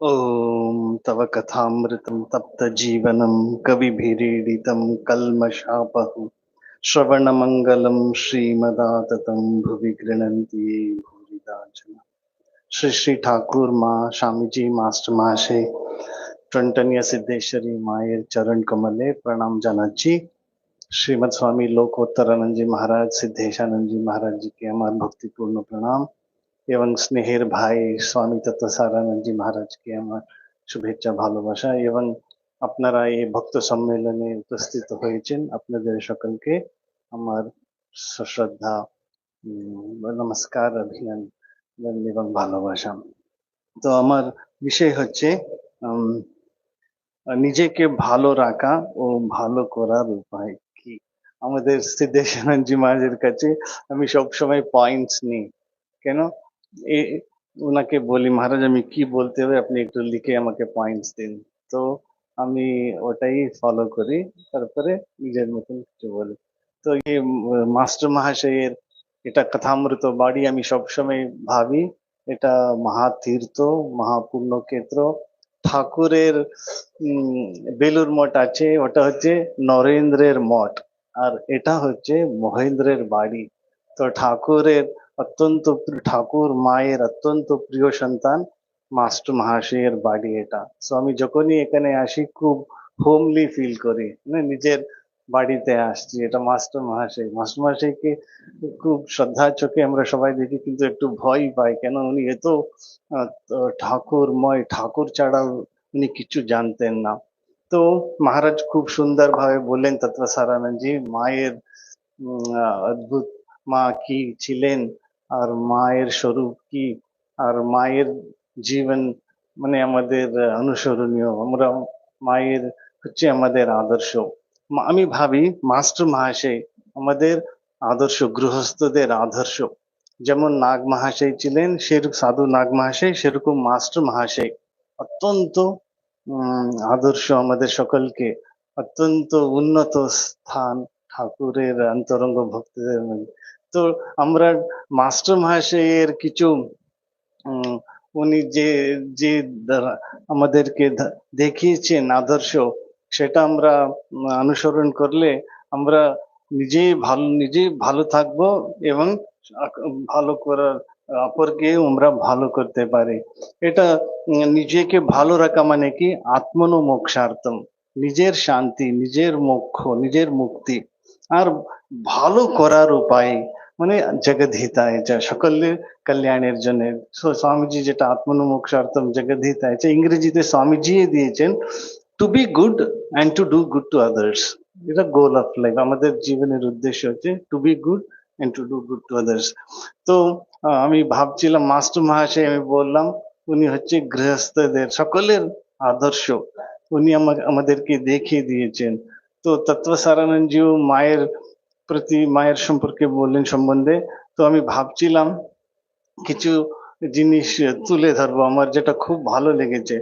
ॐ तव कथामृतं तप्तजीवनं कविभिरीडितं कल्मषापहं श्रवणमङ्गलं श्रीमदाततं भुवि गृह्णन्ति ये भूरिदा जना। श्री श्री ठाकुर माँ स्वामी जी मास्टर महाशय टंटनिया सिद्धेश्वरी मायर चरण कमले प्रणाम जानची। श्रीमद स्वामी लोकोत्तरानंद जी महाराज सिद्धेशानंद जी महाराज जी के हमारे भक्तिपूर्ण प्रणाम এবং স্নেহের ভাই স্বামী তত্ত্বসারানন্দ জি মহারাজকে আমার শুভেচ্ছা ভালোবাসা এবং আপনারা এই ভক্ত সম্মেলনে উপস্থিত হয়েছেন আপনাদের সকলকে আমার সশ্রদ্ধা নমস্কার অভিনন্দন এবং ভালোবাসা। তো আমার বিষয় হচ্ছে উম, নিজেকে ভালো রাখা ও ভালো করার উপায় কি। আমাদের সিদ্ধেশানন্দ জি মহারাজের কাছে আমি সব সময় পয়েন্টস নিই। কেন? এ ওনাকে বলি মহারাজ আমি কি বলতে হবে আপনি একটু লিখে আমাকে পয়েন্টস দিন। তো আমি ওটাই ফলো করি, তারপরে নিজের মতন কিছু বলি। তো এই মাস্টার মহাশয়ের এটা কথামৃত বাড়ি আমি সবসময় ভাবি এটা মহাতীর্থ মহাপুণ্য ক্ষেত্র। ঠাকুরের বেলুর মঠ আছে, ওটা হচ্ছে নরেন্দ্রের মঠ, আর এটা হচ্ছে মহেন্দ্রের বাড়ি। তো ঠাকুরের ঠাকুর মায়ের অত্যন্ত প্রিয় সন্তান মাস্টার মহাশয়ের বাড়ি এটা। তো আমি যখনই এখানে আসি খুব হোমলি ফিল করি, মানে নিজের বাড়িতে আসছি। এটা মাস্টার মহাশয়কে খুব শ্রদ্ধার চোখে আমরা সবাই দেখি, কিন্তু একটু ভয় পাই, কেন উনি এত ঠাকুরময়, ঠাকুর ছাড়া উনি কিছু জানতেন না। তো মহারাজ খুব সুন্দর ভাবে বললেন তত্ত্বসারানন্দজি মায়ের অদ্ভুত মা কি ছিলেন, আর মায়ের স্বরূপ কি, আর মায়ের জীবন মানে আমাদের অনুসরণীয়। আমরা মায়ের হচ্ছে আমাদের আদর্শ। আমি ভাবি মাস্টার মহাশয় আমাদের আদর্শ, গৃহস্থদের আদর্শ। যেমন নাগ মহাশয় ছিলেন, সেরকম সাধু নাগ মহাশয়, সেরকম মাস্টার মহাশয় অত্যন্ত আদর্শ আমাদের সকলকে, অত্যন্ত উন্নত স্থান ঠাকুরের অন্তরঙ্গ ভক্তদের মধ্যে। তো আমরা মাস্টার মহাশয়ের কিছু উম, উনি যে যে আমাদেরকে দেখিয়েছেন আদর্শ, সেটা আমরা অনুসরণ করলে আমরা নিজেই ভালো থাকবো এবং ভালো করার অপরকে আমরা ভালো করতে পারি। এটা নিজেকে ভালো রাখা মানে কি আত্মনো মোক্ষার্থম, নিজের শান্তি, নিজের মোক্ষ, নিজের মুক্তি। আর ভালো করার উপায় মানে জগদ্ধিতায়, যা সকলের কল্যাণের জন্য। স্বামীজি যেটা আত্মনোমোক্ষার্থম জগদ্ধিতায়, ইংরেজিতে স্বামীজি দিয়েছেন to be good and to do good to others. এটা গোল অফ লাইফ, আমাদের জীবনের উদ্দেশ্য হচ্ছে to be good and to do good to others. তো আমি ভাবছিলাম মাস্টার মহাশয়, আমি বললাম উনি হচ্ছে গৃহস্থদের সকলের আদর্শ, উনি আমাদেরকে দেখিয়ে দিয়েছেন। তো তত্ত্বসারানন্দজিও মায়ের প্রতি, মায়ের সম্পর্কে বললেন সম্বন্ধে। তো আমি ভাবছিলাম কিছু জিনিস তুলে ধরবো আমার যেটা খুব ভালো লেগেছে।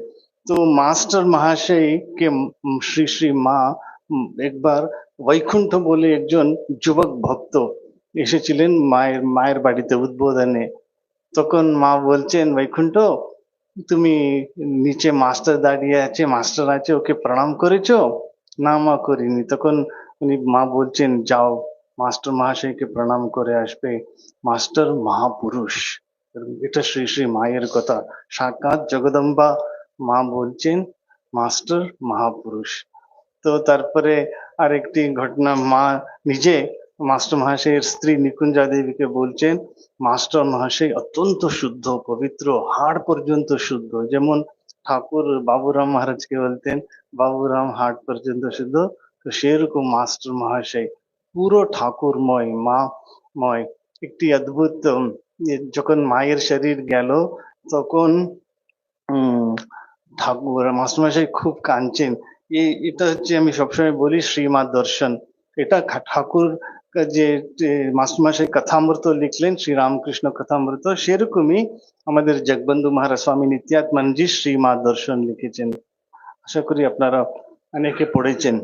তো মাস্টার মহাশয় কে শ্রী শ্রী মা একবার বৈকুণ্ঠ বলে একজন যুবক ভক্ত এসেছিলেন মায়ের বাড়িতে উদ্বোধনে। তখন মা বলছেন, বৈকুণ্ঠ তুমি নিচে মাস্টার দাঁড়িয়ে আছে, মাস্টার আছে, ওকে প্রণাম করেছো? না মা করিনি। তখন মা বলছেন যাও মাস্টার মহাশয়কে প্রণাম করে আসবে, মাস্টার মহাপুরুষ। এটা শ্রী শ্রী মায়ের কথা, সাক্ষাৎ জগদম্বা মা বলছেন মাস্টার মহাপুরুষ। তো তারপরে আরেকটি ঘটনা, মা নিজে মাস্টার মহাশয়ের স্ত্রী নিকুঞ্জা দেবীকে বলছেন মাস্টার মহাশয় অত্যন্ত শুদ্ধ পবিত্র, হাড় পর্যন্ত শুদ্ধ। যেমন ঠাকুর বাবুরাম মহারাজকে বলতেন বাবুরাম হাড় পর্যন্ত শুদ্ধ, তো সেরকম মাস্টার মহাশয় পুরো ঠাকুরময় মাময়। একটি অদ্ভুত যখন মায়ের শরীর গেল, তখন উম ঠাকুর মাস্টারমশাই খুব কাঁদছেন। এটা হচ্ছে আমি সবসময় বলি শ্রীমা দর্শন। এটা ঠাকুর যে মাস্টারমশাই কথামৃত লিখলেন, শ্রীরামকৃষ্ণ কথামৃত, সেরকমই আমাদের জগবন্ধু মহারাজ স্বামী নিত্যাত্মানজি শ্রীমা দর্শন লিখেছেন। আশা করি আপনারা অনেকে পড়েছেন।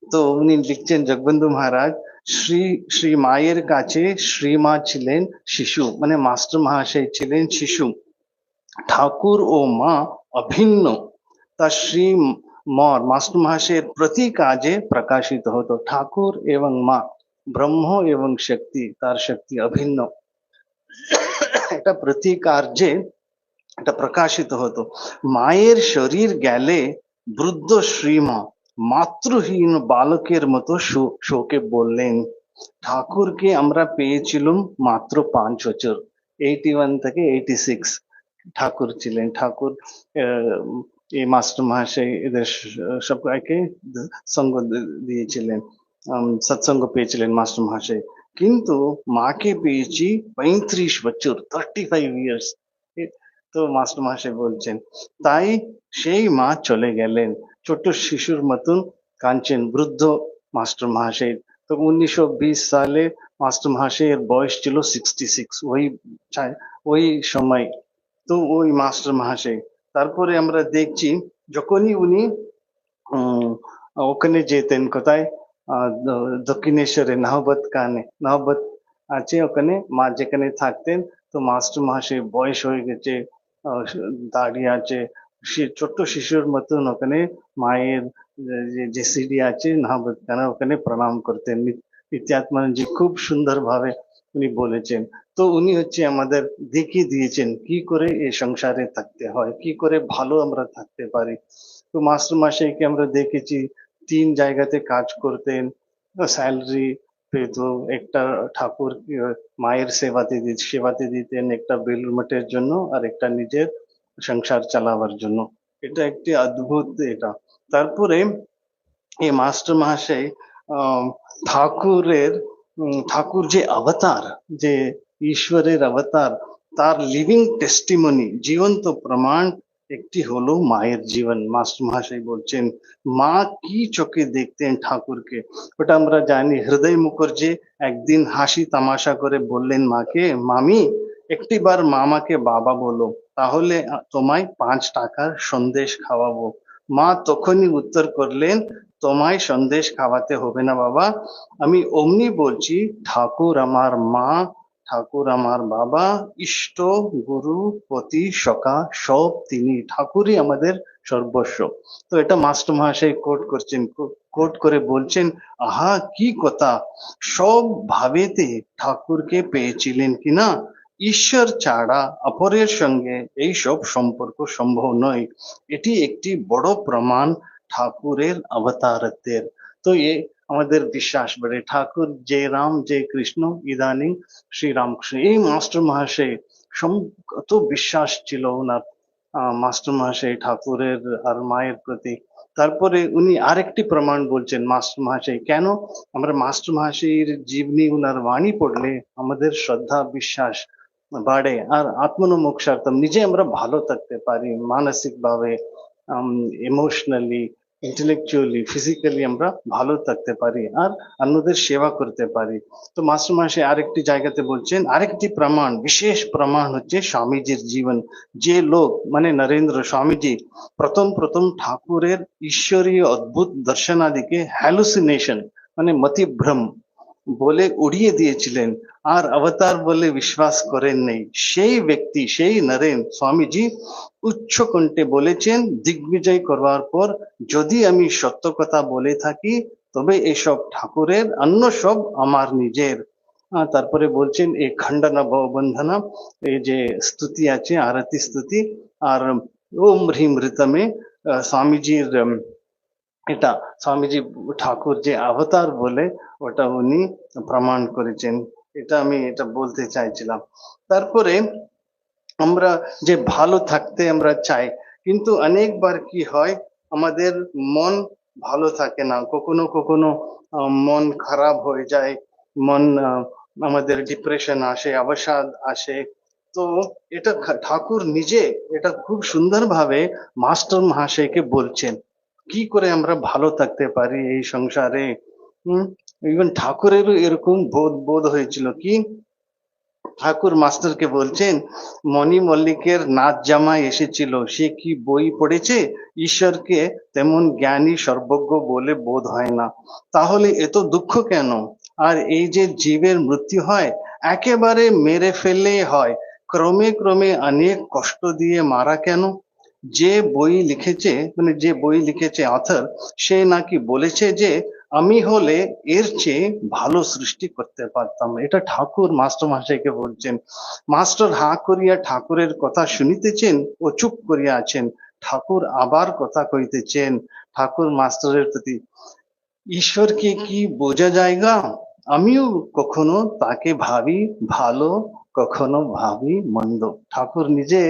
তো উনি লিখছেন জগবন্ধু মহারাজ, শ্রী শ্রী মায়ের কাছে শ্রীমা ছিলেন শিশু, মানে মাস্টার মহাশয় ছিলেন শিশু। ঠাকুর ও মা অভিন্ন, তা শ্রী মাস্টার মহাশয়ের প্রতি কাজে প্রকাশিত হতো। ঠাকুর এবং মা, ব্রহ্ম এবং শক্তি, তার শক্তি অভিন্ন, এটা প্রতি কার্যে এটা প্রকাশিত হতো। মায়ের শরীর গেলে বৃদ্ধ শ্রীমা মাতৃহীন বালকের মতো শোকে বললেন। ঠাকুরকে আমরা পেয়েছিলাম মাত্র 5 বছর, 81 থেকে 86 ঠাকুর ছিলেন। ঠাকুর এই মাস্টার মহাশয় এদের সবাইকে সঙ্গ দিয়েছিলেন, সৎসঙ্গ পেয়েছিলেন মাস্টার মহাশয়। কিন্তু মাকে পেয়েছি 35 বছর, 35 ইয়ার্স। তো মাস্টার মহাশয় বলছেন, তাই সেই মা চলে গেলেন ছোট শিশুর মতন কাঁদছেন বৃদ্ধ মাস্টার মহাশয়। তো 1920 সালে মাস্টার মহাশয়ের বয়স ছিল 66, ওই সময়। তো ওই মাস্টার মহাশয়, তারপরে আমরা দেখছি যখনই উনি ওখানে যেতেন, কোথায়, দক্ষিণেশ্বরে নহবত কানে, নহবত আছে ওখানে, মা যেখানে থাকতেন। তো মাস্টার মহাশয় বয়স হয়ে গেছে, দাঁড়িয়ে আছে, সে ছোট্ট শিশুর মতন ওখানে মায়ের যে সিঁড়ি আছে নহবত কানে, ওখানে প্রণাম করতেন। নিত্যাত্মানন্দজি খুব সুন্দর ভাবে উনি বলেছেন। তো উনি হচ্ছে আমাদের দেখিয়ে দিয়েছেন কি করে এই সংসারে থাকতে হয়, কি করে ভালো আমরা থাকতে পারি। তো মাস্টার মশাইকে আমরা দেখেছি 3 জায়গাতে কাজ করতেন, স্যালারি পেত। একটা ঠাকুর মায়ের সেবাতে দিতেন, একটা বেলুর মঠের জন্য, আর একটা নিজের সংসার চালাবার জন্য। এটা একটি অদ্ভুত এটা। তারপরে এই মাস্টার মহাশয় ঠাকুরের ঠাকুর যে অবতার, যে ঈশ্বরের অবতার, তার লিভিং টেস্টিমনি, জীবন্ত প্রমাণ একটি হলো মায়ের জীবন। মাস্টার মহাশয় বলছেন মা কি চোখে দেখতেন ঠাকুরকে, ওটা আমরা জানি। হৃদয় মুখার্জি একদিন হাসি তামাশা করে বললেন মাকে, মামি একটিবার মামাকে বাবা বলো, তাহলে তোমায় 5 টাকার সন্দেশ খাওয়াবো। মা তখনই উত্তর করলেন, তোমায় সন্দেশ খাওয়াতে হবে না বাবা, আমি অমনি বলছি ঠাকুর আমার মা, ঠাকুর আমার বাবা, ইষ্ট গুরু পতি সখা সব তিনি, ঠাকুরই আমাদের সর্বস্ব। তো এটা মাস্টার মহাশয় কোট করছেন, কোট করে বলছেন, আহা কি কথা, সব ভাবেতে ঠাকুরকে পেয়েছিলেন কিনা, ঈশ্বর ছাড়া অপরের সঙ্গে এই সব সম্পর্ক সম্ভব নয়। এটি একটি বড় প্রমাণ ঠাকুরের অবতারত্বের। তো এ আমাদের বিশ্বাস বাড়ে, ঠাকুর যে রাম যে কৃষ্ণ, ইদানিং শ্রী রামকৃষ্ণ। এই মাস্টার মহাশয় কত বিশ্বাস ছিল ওনার, মাস্টার মহাশয় ঠাকুরের আর মায়ের প্রতি। তারপরে উনি আরেকটি প্রমাণ বলছেন মাস্টার মহাশয়, কেন আমরা মাস্টার মহাশয়ের জীবনী, উনার বাণী পড়লে আমাদের শ্রদ্ধা বিশ্বাস বাড়ে, আর আত্মনমোক্ষার্থম, নিজে আমরা ভালো থাকতে পারি মানসিক ভাবে, ইমোশনালি, ইন্টেলেকচুয়ালি, ফিজিক্যালি আমরা ভালো থাকতে পারি, আর অন্যদের সেবা করতে পারি। তো মাস্টার মহাশয় আরেকটি জায়গাতে বলছেন, আরেকটি প্রমাণ, বিশেষ প্রমাণ হচ্ছে স্বামীজির জীবন। যে লোক মানে নরেন্দ্র স্বামীজি প্রথম প্রথম ঠাকুরের ঈশ্বরীয় অদ্ভুত দর্শনাদিকে হ্যালুসিনেশন মানে মতিভ্রম বলে উড়িয়ে দিয়েছিলেন, আর অবতার বলে বিশ্বাস করেন নেই, সেই ব্যক্তি, সেই নরেন স্বামীজি উচ্চ কণ্ঠে বলেছেন দিগ্বিজয় করবার পর, যদি আমি সত্য কথা বলে থাকি তবে এসব ঠাকুরের, অন্য সব আমার নিজের। তারপরে বলছেন এই খণ্ডনা বন্ধনা, এই যে স্তুতি আছে, আরতি স্তুতি, আর ওম হ্রিম ঋতমে স্বামীজির এটা স্বামীজি ঠাকুর যে অবতার বলে ওটা উনি প্রমাণ করেছেন। এটা আমি এটা বলতে চাইছিলাম। তারপরে আমরা যে ভালো থাকতে আমরা চাই, কিন্তু অনেকবার কি হয় আমাদের মন ভালো থাকে না, কখনো কখনো মন খারাপ হয়ে যায়, মন আমাদের ডিপ্রেশন আসে, অবসাদ আসে। তো এটা ঠাকুর নিজে এটা খুব সুন্দরভাবে মাস্টার মহাশয়কে বলছেন কি করে আমরা ভালো থাকতে পারি এই সংসারে। ইভেন ঠাকুরেরও এরকম বোধ হয়েছিল কি, ঠাকুর মাস্টারকে বলছেন, মণি মল্লিকের নাচ জামাই এসেছিল, সে কি বই পড়েছে, ঈশ্বরকে তেমন জ্ঞানী সর্বজ্ঞ বলে বোধ হয় না, তাহলে এত দুঃখ কেন? আর এই যে জীবের মৃত্যু হয় একেবারে মেরে ফেললেই হয়, ক্রমে ক্রমে অনেক কষ্ট দিয়ে মারা কেন? যে বই লিখেছে, মানে যে বই লিখেছে অথর, সে নাকি বলেছে যে আমি হলে এর চেয়ে ভালো সৃষ্টি করতে পারতাম। এটা ঠাকুর মাস্টার মশাইকে বলছেন। মাস্টার হাঁ করিয়া ঠাকুরের কথা শুনিতেছেন ও চুপ করিয়া আছেন। ঠাকুর আবার কথা কইতেছেন। ঠাকুর মাস্টারের প্রতি, ঈশ্বরকে কি বোঝা যায় গা? আমিও কখনো তাকে ভাবি ভালো, কখনো ভাবি মন্দ। ঠাকুর নিজে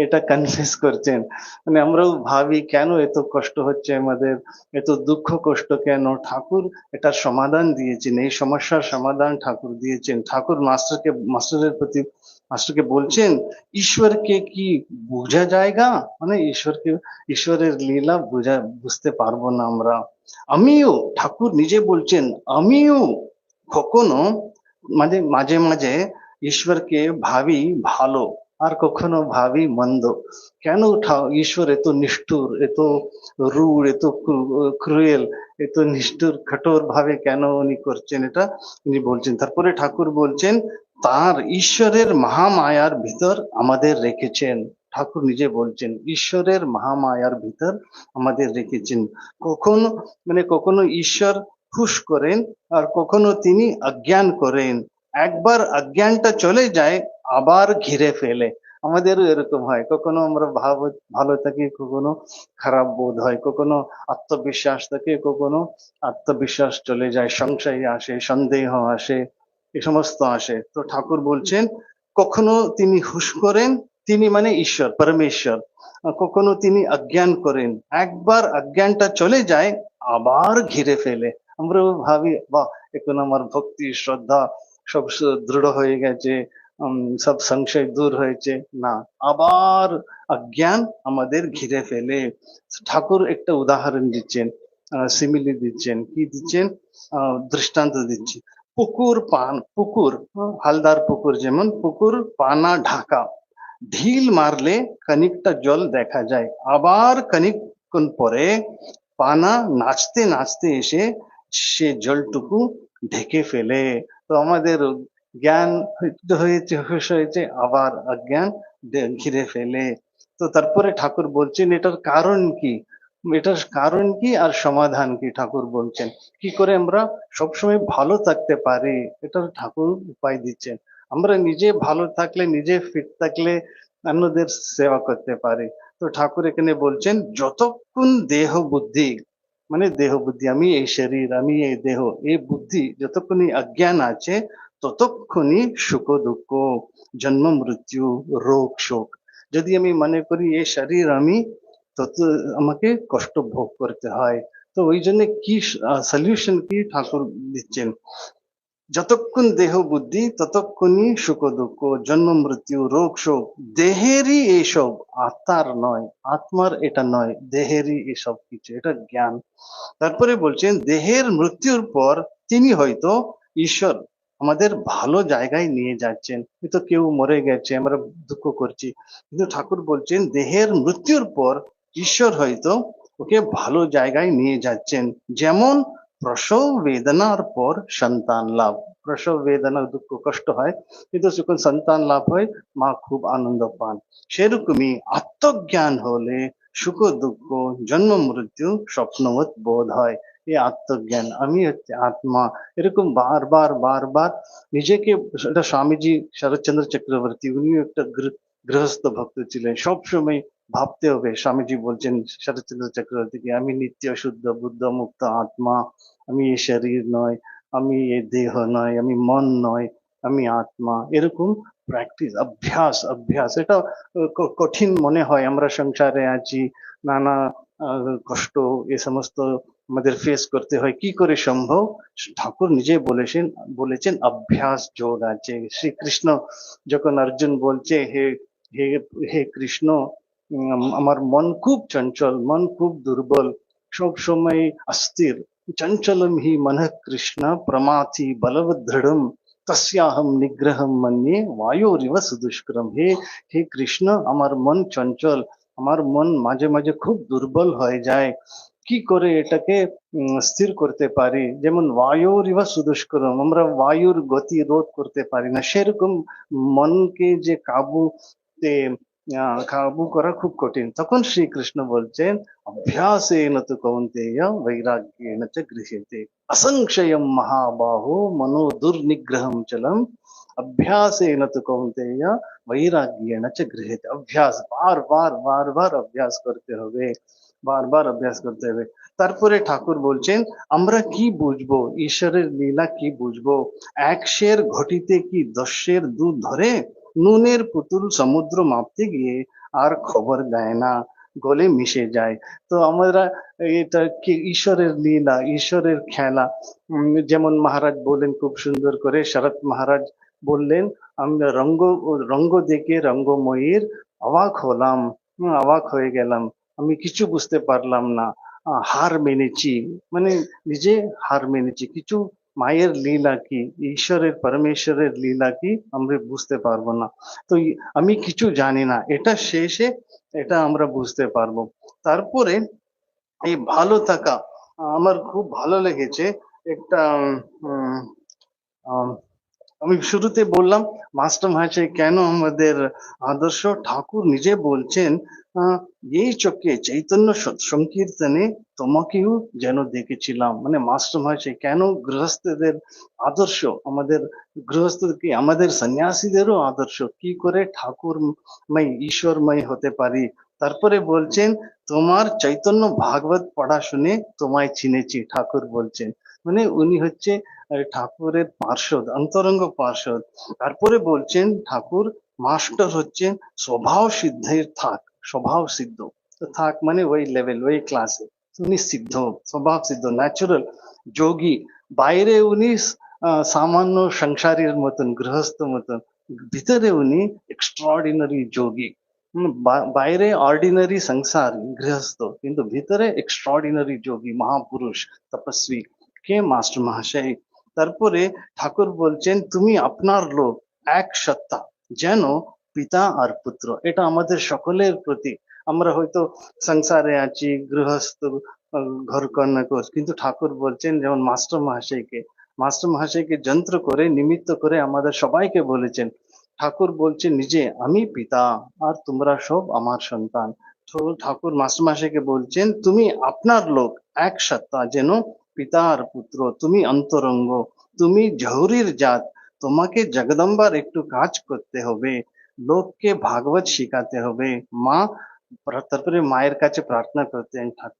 এটা কনফেস করছেন। মানে আমরাও ভাবি কেন এত কষ্ট হচ্ছে আমাদের, এত দুঃখ কষ্ট কেন? ঠাকুর এটার সমাধান দিয়েছেন, এই সমস্যার সমাধান ঠাকুর দিয়েছেন। ঠাকুর মাস্টারের প্রতি, মাস্টারকে বলছেন, ঈশ্বরকে কি বোঝা যায় গা? মানে ঈশ্বরের লীলা বুঝতে পারবো না আমরা। আমিও, ঠাকুর নিজে বলছেন, আমিও কখনো মাঝে মাঝে মাঝে ঈশ্বরকে ভাবি ভালো, আর কখনো ভাবি মন্দ। কেন ঈশ্বর এত নিষ্ঠুর, এত রূঢ়, এত ক্রুয়েল, এত নিষ্ঠুর কঠোর ভাবে কেন উনি করছেন, এটা উনি বলছেন। তারপরে ঠাকুর বলছেন, তার ঈশ্বরের মহামায়ার ভিতর আমাদের রেখেছেন। ঠাকুর নিজে বলছেন, ঈশ্বরের মহামায়ার ভিতর আমাদের রেখেছেন। কখনো, মানে কখনো ঈশ্বর খুশ করেন, আর কখনো তিনি অজ্ঞান করেন। একবার অজ্ঞানটা চলে যায়, আবার ঘিরে ফেলে। আমাদেরও এরকম হয়, কখনো আমরা ভালো থাকি, কখনো খারাপ বোধ হয়, কখনো আত্মবিশ্বাস থাকে, কখনো আত্মবিশ্বাস চলে যায়, সংশয় আসে, সন্দেহ আসে, এ সমস্ত আসে। তো ঠাকুর বলছেন, কখনো তিনি হুশ করেন, তিনি মানে ঈশ্বর, পরমেশ্বর। কখনো তিনি অজ্ঞান করেন, একবার অজ্ঞানটা চলে যায়, আবার ঘিরে ফেলে। আমরাও ভাবি, বাহ, এখন আমার ভক্তি শ্রদ্ধা সব দৃঢ় হয়ে গেছে, সব সংশয় দূর হয়েছে। না, আবার অজ্ঞান আমাদের ঘিরে ফেলে। ঠাকুর একটা উদাহরণ দিচ্ছেন, সিমিলি দিচ্ছেন, কি দিচ্ছেন, দৃষ্টান্ত দিচ্ছি। পুকুর, হালদার পুকুর, যেমন পুকুর পানা ঢাকা, ঢিল মারলে খানিকটা জল দেখা যায়, আবার খানিকক্ষণ পরে পানা নাচতে নাচতে এসে সে জলটুকু ঢেকে ফেলে। তো আমাদের জ্ঞান হয়েছে, হুঁশ হয়েছে, আবার অজ্ঞান ঘিরে ফেলে। তো তারপরে ঠাকুর বলছেন, এটার কারণ কি, এটার কারণ কি আর সমাধান কি? ঠাকুর বলছেন কি করে আমরা সবসময় ভালো থাকতে পারি, এটার ঠাকুর উপায় দিচ্ছেন। আমরা নিজে ভালো থাকলে, নিজে ফিট থাকলে অন্যদের সেবা করতে পারি। তো ঠাকুর এখানে বলছেন, যতক্ষণ দেহ বুদ্ধি, মানে দেহ বুদ্ধি, আমি এই শরীর, আমি এই দেহ, এই বুদ্ধি যতক্ষণই অজ্ঞান আছে, ততক্ষণই সুখ দুঃখ, জন্ম মৃত্যু, রোগ শোক। যদি আমি মনে করি এই শরীর আমি, তত আমাকে কষ্ট ভোগ করতে হয়। তো ওই জন্য কি সলিউশন কি ঠাকুর দিচ্ছেন, যতক্ষণ দেহ বুদ্ধি ততক্ষণই সুখ দুঃখ, জন্ম মৃত্যু, রোগ শোক, দেহেরই এইসব, আত্মার নয়, আত্মার এটা নয়, দেহেরই এসব কিছু, এটা জ্ঞান। তারপরে বলছেন, দেহের মৃত্যুর পর তিনি হয়তো ঈশ্বর আমাদের ভালো জায়গায় নিয়ে যাচ্ছেন। হয়তো কেউ মরে গেছে, আমরা দুঃখ করছি, কিন্তু ঠাকুর বলছেন দেহের মৃত্যুর পর ঈশ্বর হয়তো ওকে ভালো জায়গায় নিয়ে যাচ্ছেন। যেমন প্রসব বেদনার পর সন্তান লাভ, প্রসব বেদনা দুঃখ কষ্ট হয়, কিন্তু যখন সন্তান লাভ হয় মা খুব আনন্দ পান। সেরকমই আত্মজ্ঞান হলে সুখ দুঃখ, জন্ম মৃত্যু স্বপ্নবৎ বোধ হয়। এই আত্মজ্ঞান, আমি হচ্ছে আত্মা, এরকম বারবার বারবার নিজেকে, এটা স্বামীজি শরৎচন্দ্র চক্রবর্তী, উনি একটা গৃহস্থ ভক্ত ছিলেন, সবসময় ভাবতে হবে। স্বামীজি বলছেন শরৎচন্দ্র চক্রবর্তীকে, আমি নিত্য শুদ্ধ বুদ্ধ মুক্ত আত্মা, আমি এই শরীর নয়, আমি এই দেহ নয়, আমি মন নয়, আমি আত্মা। এরকম প্র্যাকটিস, অভ্যাস, অভ্যাস, এটা কঠিন মনে হয়, আমরা সংসারে আছি, নানা কষ্ট এ সমস্ত আমাদের ফেস করতে হয়, কি করে সম্ভব? ঠাকুর নিজে বলেছেন অভ্যাস যোগ আছে। শ্রীকৃষ্ণ যখন অর্জুন বলছে, হে হে হে কৃষ্ণ, আমার মন খুব চঞ্চল, মন খুব দুর্বল, সব সময় অস্থির, চঞ্চলম হি মনঃ কৃষ্ণ প্রমাথি বলবদৃঢ়ম তস্যাহম নিগ্রহম মন্যে বায়োরিব সুদুষ্করম। হে হে কৃষ্ণ, আমার মন চঞ্চল, আমার মন মাঝে মাঝে খুব দুর্বল হয়ে যায়, কি করে এটাকে স্থির করতে পারি, যেমন বায়ুর ইবা সুদুষ্করম, আমরা বায়ুর গতি রোধ করতে পারি না, সেরকম মনকে যে কাবু করা খুব কঠিন। তখন শ্রীকৃষ্ণ বলছেন, অভ্যাসেন তু কৌন্তেয় বৈরাগ্যেন চ গৃহ্যতে असंक्षयम महाबाहो मनो दुर्निग्रहम चलम अभ्यासेन तु कौन्तेय वैराग्येण च गृह्यते। अभ्यास, बार बार बार बार अभ्यास करते হবে, বারবার অভ্যাস করতে হবে। তারপরে ঠাকুর বলছেন, আমরা কি বুঝবো ঈশ্বরের লীলা, কি বুঝবো? এক সের ঘটিতে কি 10 সের দুধ ধরে? নুনের পুতুল সমুদ্র মাপতে গিয়ে আর খবর দেয় না, গলে মিশে যায়। তো আমরা এটা কি ঈশ্বরের লীলা, ঈশ্বরের খেলা। যেমন মহারাজ বললেন খুব সুন্দর করে, শরৎ মহারাজ বললেন, আমরা রঙ্গ রঙ্গ দেখে রঙ্গময়ীর অবাক হলাম, অবাক হয়ে গেলাম, আমি কিছু বুঝতে পারলাম না, হার মেনেছি, মানে নিজে হার মেনেছি, কিছু মায়ের লীলা কি, ঈশ্বরের পরমেশ্বরের লীলা কি আমরা বুঝতে পারবো না। তো আমি কিছু জানি না, এটা শেষে এটা আমরা বুঝতে পারবো। তারপরে এই ভালো থাকা, আমার খুব ভালো লেগেছে একটা উম, আম, আমি শুরুতে বললাম মাস্টার মহাশয় কেন আমাদের আদর্শ। ঠাকুর নিজে বলছেন, এই চোখে চৈতন্য সংকীর্তনে তোমাকেও যেন দেখেছিলাম, মানে মাস্টার মহাশয় কেন গৃহস্থদের আদর্শ, আমাদের গৃহস্থকে, আমাদের সন্ন্যাসীদেরও আদর্শ, কি করে ঠাকুরময় ঈশ্বরময় হতে পারি। তারপরে বলছেন, তোমার চৈতন্য ভাগবত পড়া শুনে তোমায় চিনেছি, ঠাকুর বলছেন, মানে উনি হচ্ছে ঠাকুরের পার্ষদ, অন্তরঙ্গ পার্ষদ। তারপরে বলছেন ঠাকুর মাস্টার হচ্ছেন স্বভাব সিদ্ধের থাক, স্বভাব সিদ্ধ। তো থাক মানে ওই লেভেল, ওই ক্লাসে উনি সিদ্ধ, স্বভাব সিদ্ধ, ন্যাচুরাল যোগী। বাইরে উনি সামান্য সংসারীর মতন, গৃহস্থ মতন, ভিতরে উনি এক্সট্রাঅর্ডিনারি যোগী। বাইরে অর্ডিনারি সংসার গৃহস্থ, কিন্তু ভিতরে এক্সট্রাঅর্ডিনারি যোগী, মহাপুরুষ, তপস্বী, কে মাস্টার মহাশয়। তারপরে ঠাকুর বলছেন, তুমি আপনার লোক, এক সত্তা, যেন পিতা আর পুত্র। এটা আমাদের সকলের প্রতি। আমরা হয়তো সংসারে আছি, গৃহস্থ, ঘর কন্যা করছি, কিন্তু ঠাকুর বলছেন, যেমন মাস্টার মহাশয়কে যন্ত্র করে, নিমিত্ত করে আমাদের সবাইকে বলেছেন। ঠাকুর বলছেন নিজে, আমি পিতা আর তোমরা সব আমার সন্তান। তো ঠাকুর মাস্টার মহাশয়কে বলছেন, তুমি আপনার লোক, এক সত্তা, যেন পিতা আর পুত্র, তুমি অন্তরঙ্গ, তুমি জহুরির জাত, তোমাকে জগদম্বার একটু কাজ করতে হবে, লোককে ভাগবত শিখাতে হবে। মা, তারপরে মায়ের কাছে প্রার্থনা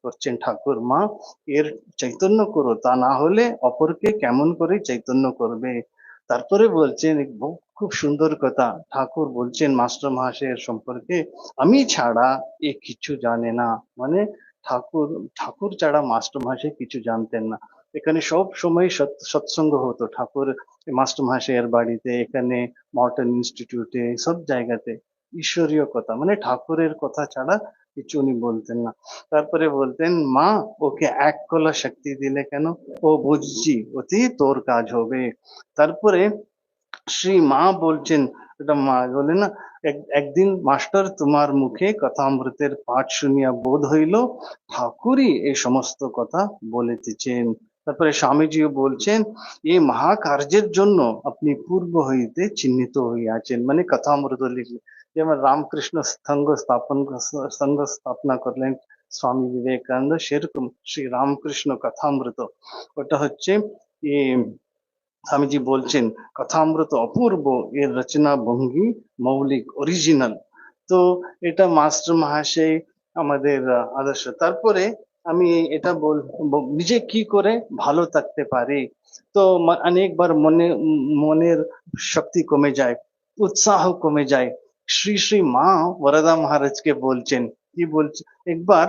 করছেন ঠাকুর, মা এর চৈতন্য করো, তা না হলে অপরকে কেমন করে চৈতন্য করবে। তারপরে বলছেন খুব সুন্দর কথা, ঠাকুর বলছেন মাস্টার মহাশয়ের সম্পর্কে, আমি ছাড়া এ কিছু জানে না, মানে ঠাকুর ঠাকুর ছাড়া মাস্টার মহাশয় কিছু জানতেন না। এখানে সব সময় সৎসঙ্গ হতো ঠাকুর মাস্টার মহাশয়ের বাড়িতে, এখানে মর্টন ইনস্টিটিউটে, সব জায়গাতে ঈশ্বরীয় কথা, মানে ঠাকুরের কথা ছাড়া কিছু উনি বলতেন না। তারপরে বলতেন, মা ওকে এক কলা শক্তি দিলে কেন, ও বুঝছি ওতেই তোর কাজ হবে। তারপরে শ্রী মা বলছেন, এটা মা বলে না, একদিন মাস্টার তোমার মুখে কথামৃতের পাঠ শুনিয়া বোধ হইল ঠাকুরই এই সমস্ত কথা বলিতেছেন। তারপরে স্বামীজিও বলছেন, এই মহাকার্যের জন্য আপনি পূর্ব হইতে চিহ্নিত হইয়াছেন, মানে কথামৃত লিখলেন। যেমন রামকৃষ্ণ সংঘ স্থাপনা করলেন স্বামী বিবেকানন্দ, সেরকম শ্রী রামকৃষ্ণ কথামৃত, ওটা হচ্ছে স্বামীজি বলছেন কথামৃত অপূর্ব, এর রচনা ভঙ্গি মৌলিক, অরিজিনাল। তো এটা মাস্টার মহাশয় আমাদের আদর্শ। তারপরে আমি এটা নিজে কি করে ভালো থাকতে পারি। তো অনেকবার মনের শক্তি কমে যায়, উৎসাহ কমে যায়। শ্রী শ্রী মা বরদা মহারাজকে বলছেন, কি বলছে, একবার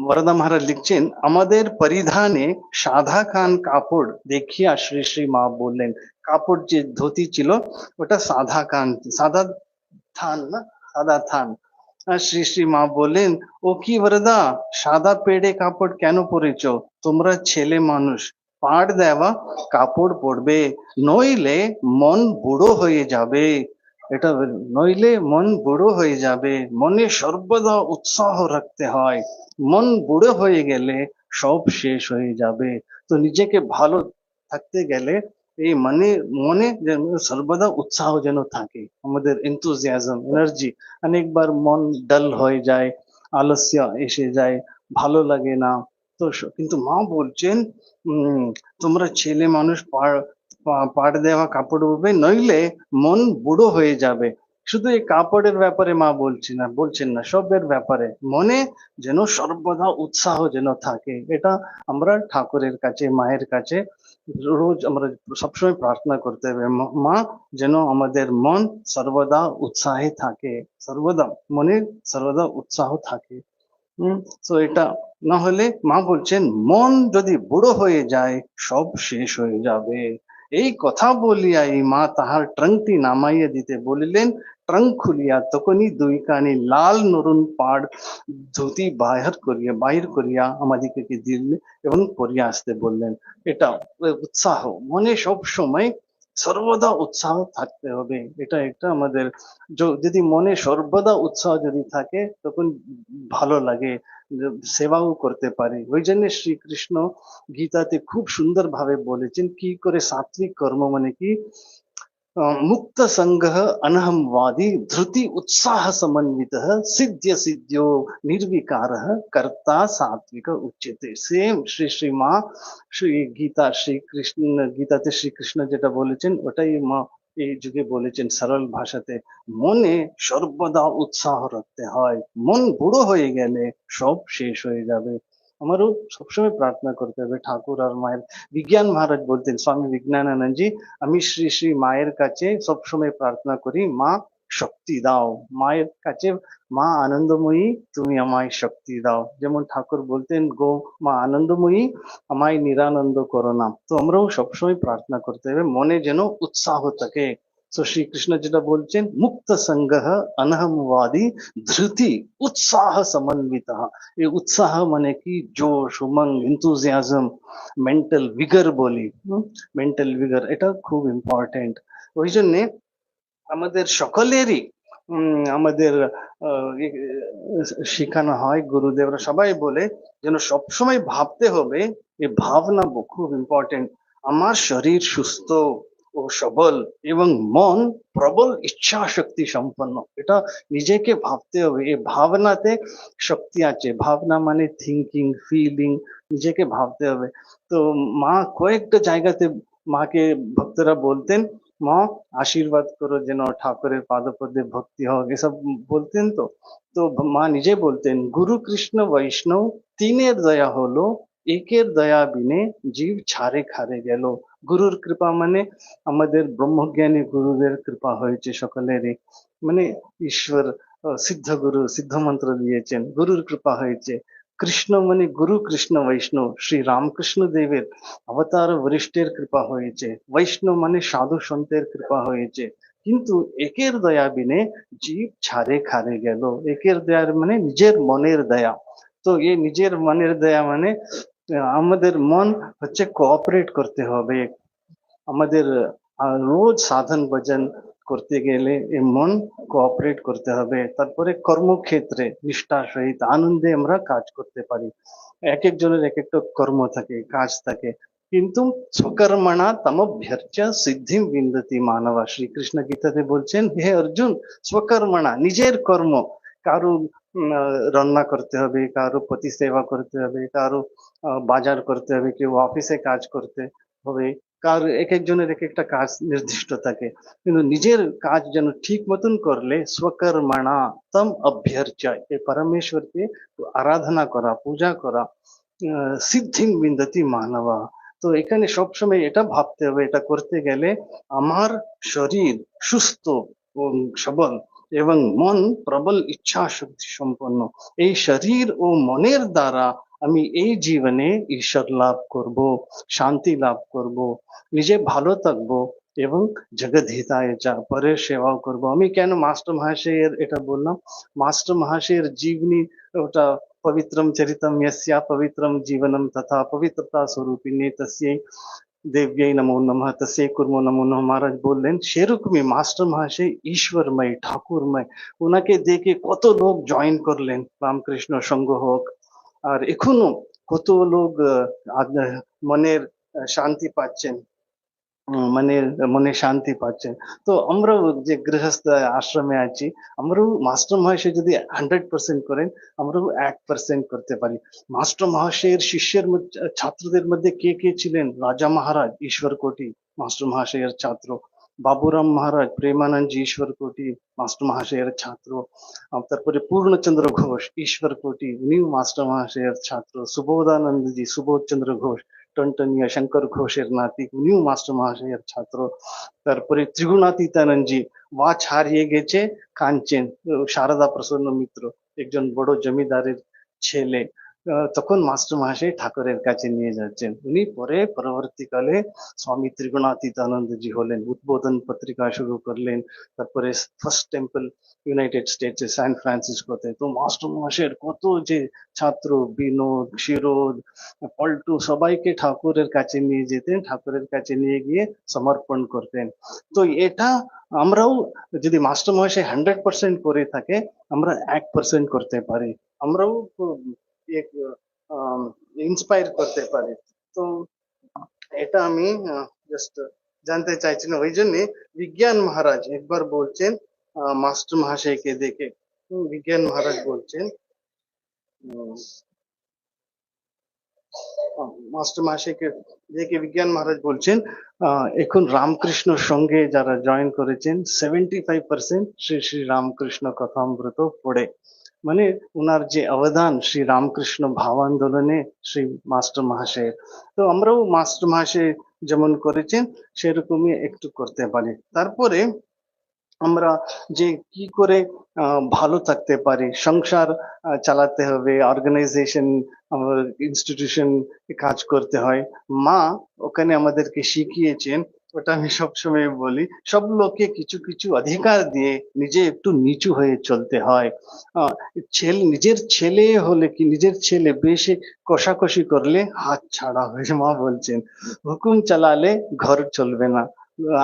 বরদা মহারাজ লিখছেন, আমাদের পরিধানে সাদা খান কাপড় দেখিয়া শ্রী শ্রী মা বললেন, কাপড় যে ধুতি ছিল ওটা সাদা খান, সাদা থান না, সাদা থান। শ্রী শ্রী মা বললেন, ও কি বরদা, সাদা পেড়ে কাপড় কেন পরেছ? তোমরা ছেলে মানুষ, পাড় দেওয়া কাপড় পরবে, নইলে মন বুড়ো হয়ে যাবে। এটা নইলে মন বুড়ো হয়ে যাবে। মনে সর্বদা উৎসাহ রাখতে হয়। মন বুড়ো হয়ে গেলে সব শেষ হয়ে যাবে। তো নিজেকে ভালো থাকতে গেলে এই মনে মনে যেন সর্বদা উৎসাহ যেন থাকে, আমাদের এনথুজিয়াজম এনার্জি। অনেকবার মন ডাল হয়ে যায়, আলস্য এসে যায়, ভালো লাগে না। তো কিন্তু মা বলছেন, তোমরা ছেলে মানুষ পাড় দেওয়া কাপড় উঠবে, নইলে মন বুড়ো হয়ে যাবে। শুধু এই কাপড়ের ব্যাপারে মা বলছেন না, সবের ব্যাপারে মনে যেন সর্বদা উৎসাহ যেন থাকে। এটা আমরা ঠাকুরের কাছে, মায়ের কাছে রোজ আমরা সবসময় প্রার্থনা করতে হবে, মা যেন আমাদের মন সর্বদা উৎসাহে থাকে, সর্বদা মনে সর্বদা উৎসাহ থাকে। হম। তো এটা না হলে মা বলছেন মন যদি বুড়ো হয়ে যায় সব শেষ হয়ে যাবে। এই কথা বলিয়া এই মা তাহার ট্রাঙ্কটি নামাইয়া দিতে বলিলেন। ট্রাঙ্ক খুলিয়া তখনই দুই কানে লাল নরুন পাড় ধুতি বাহির করিয়া আমাদিগকে দিলেন এবং পরিয়া আসতে বললেন। এটা উৎসাহ, মনে সব সময় সর্বদা উৎসাহ থাকতে হবে। এটা একটা আমাদের যদি মনে সর্বদা উৎসাহ যদি থাকে তখন ভালো লাগে, সেবাও করতে পারি। ওই জন্য শ্রীকৃষ্ণ গীতাতে খুব সুন্দর ভাবে বলেছেন কি করে সাত্বিক কর্ম মানে কি, मुक्त संग अनहमवादी धृति उत्साह समन्वित सिद्ध्य सिद्ध्यो निर्विकार कर्ता सात्विक उच्यते। सेम श्री श्री माँ श्री गीता श्री कृष्ण गीताते श्री कृष्ण যেটা বলেছেন ওটাই মা এই যুগে বলেছেন সরল ভাষাতে। মনে সর্বদা উৎসাহ রাখতে হয়, মন বুড়ো হয়ে গেলে সব শেষ হয়ে যাবে। আমারও সবসময় প্রার্থনা করতে হবে ঠাকুর আর মায়ের। বিজ্ঞান মহারাজ বলতেন, স্বামী বিজ্ঞানানন্দজি, আমি শ্রী শ্রী মায়ের কাছে সবসময় প্রার্থনা করি, মা শক্তি দাও। মায়ের কাছে, মা আনন্দময়ী তুমি আমায় শক্তি দাও। যেমন ঠাকুর বলতেন, গো মা আনন্দময়ী আমায় নিরানন্দ করো না। তো আমরাও সবসময় প্রার্থনা করতে হবে মনে যেন উৎসাহ থাকে। তো শ্রীকৃষ্ণ যেটা বলছেন, মুক্ত সঙ্গ অনহমবাদী ধৃতি উৎসাহ সমন্বিত। এই উৎসাহ মানে কি, জোশ উমঙ্গ এনথুজিয়াজম, মেন্টাল ভিগর বলি। মেন্টাল ভিগর এটা খুব ইম্পর্টেন্ট। ওই জন্যে আমাদের সকলেরই আমাদের শেখানো হয়, গুরুদেবরা সবাই বলে যেন সবসময় ভাবতে হবে, এই ভাবনা খুব ইম্পর্টেন্ট। আমার শরীর সুস্থ ও সবল এবং মন প্রবল ইচ্ছা শক্তি সম্পন্ন। এটা নিজেকে ভাবতে হবে, এই ভাবনাতে শক্তি আছে। ভাবনা মানে থিঙ্কিং, ফিলিং, নিজেকে ভাবতে হবে। তো মা কয়েকটা জায়গাতে মাকে ভক্তরা বলতেন, মা আশীর্বাদ করো যেন ঠাকুরের পাদপদ্মে ভক্তি হোক, এসব বলতেন। তো তো মা নিজে বলতেন, গুরু কৃষ্ণ বৈষ্ণব তিনের দয়া হলো, একের দয়া বিনে জীব ছাড়ে খারে গেল। গুরুর কৃপা মানে আমাদের ব্রহ্মজ্ঞানী গুরুদের কৃপা হয়েছে সকলেরই, মানে ঈশ্বর সিদ্ধ গুরু সিদ্ধ মন্ত্র দিয়েছেন, গুরুর কৃপা হয়েছে। কৃষ্ণ মানে গুরু কৃষ্ণ বৈষ্ণব শ্রী রামকৃষ্ণ দেবের অবতার বরিষ্ঠের কৃপা হয়েছে। বৈষ্ণব মানে সাধু সন্তের কৃপা হয়েছে। কিন্তু একের দয়া বিনে জীব ছাড়ে খারে গেল। একের দয়া মানে নিজের মনের দয়া। তো এই নিজের মনের দয়া মানে আমাদের মন হচ্ছে কোঅপারেট করতে হবে। আমাদের রোজ সাধন ভজন করতে গেলে এই মন কোঅপারেট করতে হবে। তারপরে কর্মক্ষেত্রে নিষ্ঠার সহিত আনন্দে আমরা কাজ করতে পারি। এক একজনের এক একটা কর্ম থাকে, কাজ থাকে, কিন্তু স্বকর্মণা তমভ্যর্চ্য সিদ্ধিম বিন্দতি মানবা। শ্রীকৃষ্ণ গীতাতে বলছেন, হে অর্জুন, স্বকর্মণা নিজের কর্ম। কারো রান্না করতে হবে, কারো পতি সেবা করতে হবে, কারো বাজার করতে হবে, কেউ অফিসে কাজ করতে হবে, কার এক একজনের এক একটা কাজ নির্দিষ্ট থাকে। কিন্তু নিজের কাজ যেন ঠিক মতন করলে স্বকর্মণা তম অভ্যর্চ্য, এই পরমেশ্বরকে আরাধনা করা, পূজা করা, সিদ্ধিং বিন্দতি মানবা। তো এখানে সবসময় এটা ভাবতে হবে, এটা করতে গেলে আমার শরীর সুস্থ ও সবল এবং মন প্রবল ইচ্ছা শক্তি সম্পন্ন। এই শরীর ও মনের দ্বারা আমি এই জীবনে ঈশ্বর লাভ করব, শান্তি লাভ করব, নিজে ভালো থাকবো এবং জগৎ হিতায় যা পরের সেবাও করব। আমি কেন মাস্টার মহাশয়ের এটা বললাম, মাস্টার মহাশয়ের জীবনী ওটা পবিত্রম চরিতম यस्या पवित्रम जीवनम तथा पवित्रता स्वरूपिणी तस्यै দেব্যাই নমো নমঃ তস্যৈ কুর্মো নমো নমঃ মহারাজ বললেন, সেরকমই মাস্টার মহাশয় ঈশ্বরময়, ঠাকুরময়। ওনাকে দেখে কত লোক জয়েন করলেন, রামকৃষ্ণ সংঘ হোক। আর এখনো কত লোক মনের শান্তি পাচ্ছেন, মানে মনে শান্তি পাচ্ছেন। তো আমরাও যে গৃহস্থ আশ্রমে আছি, আমরাও মাস্টার মহাশয় যদি 100% করেন, আমরাও 1% করতে পারি। মাস্টার মহাশয়ের শিষ্যের ছাত্রদের মধ্যে কে কে ছিলেন? রাজা মহারাজ ঈশ্বরকোটি মাস্টার মহাশয়ের ছাত্র, বাবুরাম মহারাজ প্রেমানন্দজি ঈশ্বরকোটি মাস্টার মহাশয়ের ছাত্র, তারপরে পূর্ণচন্দ্র ঘোষ ঈশ্বরকোটি উনিও মাস্টার মহাশয়ের ছাত্র, সুবোধানন্দজি সুবোধচন্দ্র ঘোষ টনটনিয়া শঙ্কর ঘোষের নাতি, উনিও মাস্টার মহাশয়ের ছাত্র। তারপরে ত্রিগুণাতীতানন্দজি ওয়াচ হারিয়ে গেছে কাঞ্চন, শারদা প্রসন্ন মিত্র একজন বড় জমিদারের ছেলে, তখন মাস্টার মহাশয় ঠাকুরের কাছে নিয়ে যাচ্ছেন। উনি পরে পরবর্তীকালে স্বামী ত্রিগুণাতীতানন্দজি হলেন, উদ্বোধন পত্রিকা শুরু করলেন, তারপরে ফার্স্ট টেম্পল ইউনাইটেড স্টেটসে সান ফ্রান্সিসকোতে। তো মাস্টার মহাশয়ের কত যে ছাত্র, বিনোদ, ক্ষীরোদ, পল্টু সবাইকে ঠাকুরের কাছে নিয়ে যেতেন, ঠাকুরের কাছে নিয়ে গিয়ে সমর্পণ করতেন। তো এটা আমরাও যদি মাস্টার মহাশয় 100% করে থাকে, আমরা 1% করতে পারি, আমরাও ইন্সপায়ার করতে পারি। তো এটা আমি জাস্ট জানতে চাইছিলাম। ওই জন্য বিজ্ঞান মহারাজ একবার বলছেন মাস্টার মহাশয়কে দেখে, বিজ্ঞান মহারাজ বলছেন, মাস্টার মহাশয়কে দেখে বিজ্ঞান মহারাজ বলছেন, এখন রামকৃষ্ণর সঙ্গে যারা জয়েন করেছেন 75% শ্রী শ্রী রামকৃষ্ণ কথামৃত পড়ে। মানে উনার যে অবদান শ্রী রামকৃষ্ণ ভাব আন্দোলনে শ্রী মাস্টার মহাশয়ের। তো আমরাও মাস্টার মহাশয় যেমন করেছেন সেরকমই একটু করতে পারি। তারপরে আমরা যে কি করে ভালো থাকতে পারি, সংসার চালাতে হবে, অর্গানাইজেশন, আমার ইনস্টিটিউশন কাজ করতে হয়, মা ওখানে আমাদেরকে শিখিয়েছেন। ওটা আমি সবসময় বলি, সব লোককে কিছু কিছু অধিকার দিয়ে নিজে একটু নিচু হয়ে চলতে হয়। ছেলে, নিজের ছেলে হলে কি, নিজের ছেলে বেশি কষাকষি করলে হাত ছাড়া হয়ে, মা বলছেন হুকুম চালালে ঘর চলবে না,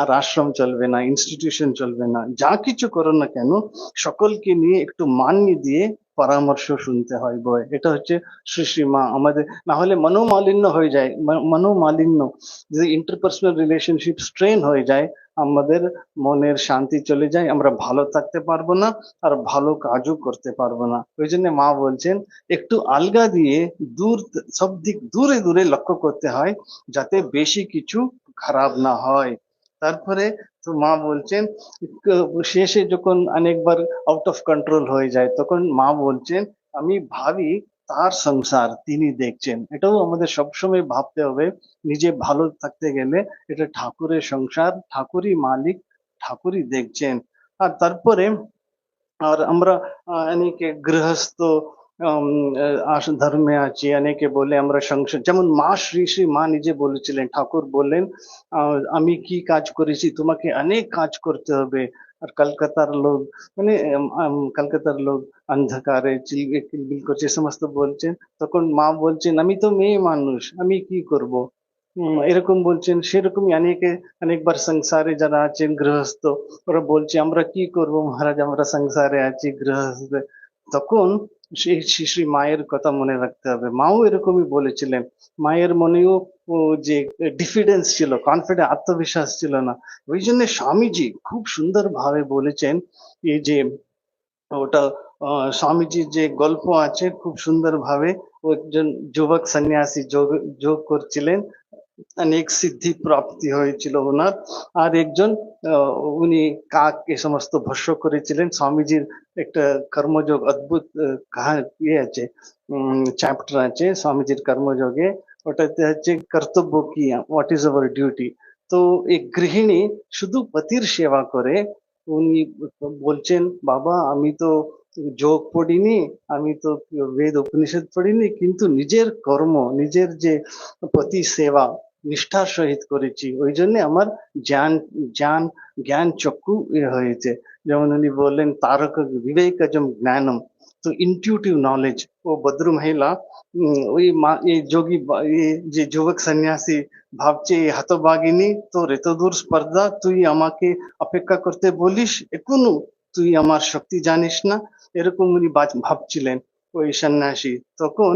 আর আশ্রম চলবে না, ইনস্টিটিউশন চলবে না, যা কিছু করো না কেন সকলকে নিয়ে একটু মানিয়ে দিয়ে পরামর্শ শুনতে হয় বয়। এটা হচ্ছে শ্রী শ্রী মা আমাদের। না হলে মনোমালিন্য হয়ে যায়, মনোমালিন্য, যদি ইন্টারপার্সোনাল রিলেশনশিপ স্ট্রেন হয়ে যায়, আমাদের মনের শান্তি চলে যায়, আমরা ভালো থাকতে পারবো না, আর ভালো কাজও করতে পারবো না। ওই জন্য মা বলছেন একটু আলগা দিয়ে দূর, সব দিক দূরে দূরে লক্ষ্য করতে হয়, যাতে বেশি কিছু খারাপ না হয়। তারপরে তো মা বলছেন শেষে যখন অনেকবার আউট অফ কন্ট্রোল হয়ে যায়, তখন মা বলছেন আমি ভাবি তার সংসার তিনি দেখছেন। এটাও আমাদের সবসময় ভাবতে হবে, নিজে ভালো থাকতে গেলে এটা ঠাকুরের সংসার, ঠাকুরই মালিক, ঠাকুরই দেখছেন। আর তারপরে আর আমরা অনেকে গৃহস্থ ধর্মে আছি, অনেকে বলে আমরা সংসার, যেমন মা শ্রী শ্রী মা নিজে বলেছিলেন, ঠাকুর বললেন আমি কি কাজ করেছি, তোমাকে অনেক কাজ করতে হবে। আর কলকাতার লোক, মানে কলকাতার লোক অন্ধকারে চিলবিল কিলবিল করছে সমস্ত বলছেন, তখন মা বলছেন আমি তো মেয়ে মানুষ, আমি কি করব। এরকম বলছেন। সেরকমই অনেকে অনেকবার সংসারে যারা আছেন গৃহস্থ, ওরা বলছে আমরা কি করব মহারাজ, আমরা সংসারে আছি গৃহস্থ। তখন সেই শ্রী শ্রী মায়ের কথা মনে রাখতে হবে, মাও এরকমই বলেছিলেন। মায়ের মনেও যে ডিফিডেন্স ছিল, কনফিডেন্স, আত্মবিশ্বাস ছিল না। ওই জন্য স্বামীজি খুব সুন্দর ভাবে বলেছেন, এই যে ওটা স্বামীজির যে গল্প আছে খুব সুন্দর ভাবে, ও একজন যুবক সন্ন্যাসী যোগ যোগ করছিলেন, অনেক সিদ্ধি প্রাপ্তি হয়েছিল ওনার। আর একজন উনি কাক এ সমস্ত ভস্য করেছিলেন। স্বামীজির একটা কর্মযোগ অদ্ভুত ইয়ে আছে, চ্যাপ্টার আছে স্বামীজির কর্মযোগে, ওটাতে হচ্ছে কর্তব্য কি, হোয়াট ইজ আওয়ার ডিউটি। তো এক গৃহিণী শুধু পতির সেবা করে, উনি বলছেন বাবা আমি তো যোগ পড়িনি, আমি তো বেদ উপনিষদ পড়িনি, কিন্তু নিজের কর্ম, নিজের যে পতি সেবা নিষ্ঠার সহিত করেছি, ওই জন্য আমার জ্ঞান জ্ঞান জ্ঞান চক্ষু হয়েছে। যেমন উনি বললেন তারক বিবেকজম জ্ঞানম, তো ইনটিউটিভ নলেজ। ও ভদ্র মহিলা ওই এই যোগী এই যে যুবক সন্ন্যাসী ভাবছে এই হতভাগিনী তোর এত দূর স্পর্ধা, তুই আমাকে অপেক্ষা করতে বলিস এখনো, তুই আমার শক্তি জানিস না, এরকম উনি ভাবছিলেন ওই সন্ন্যাসী। তখন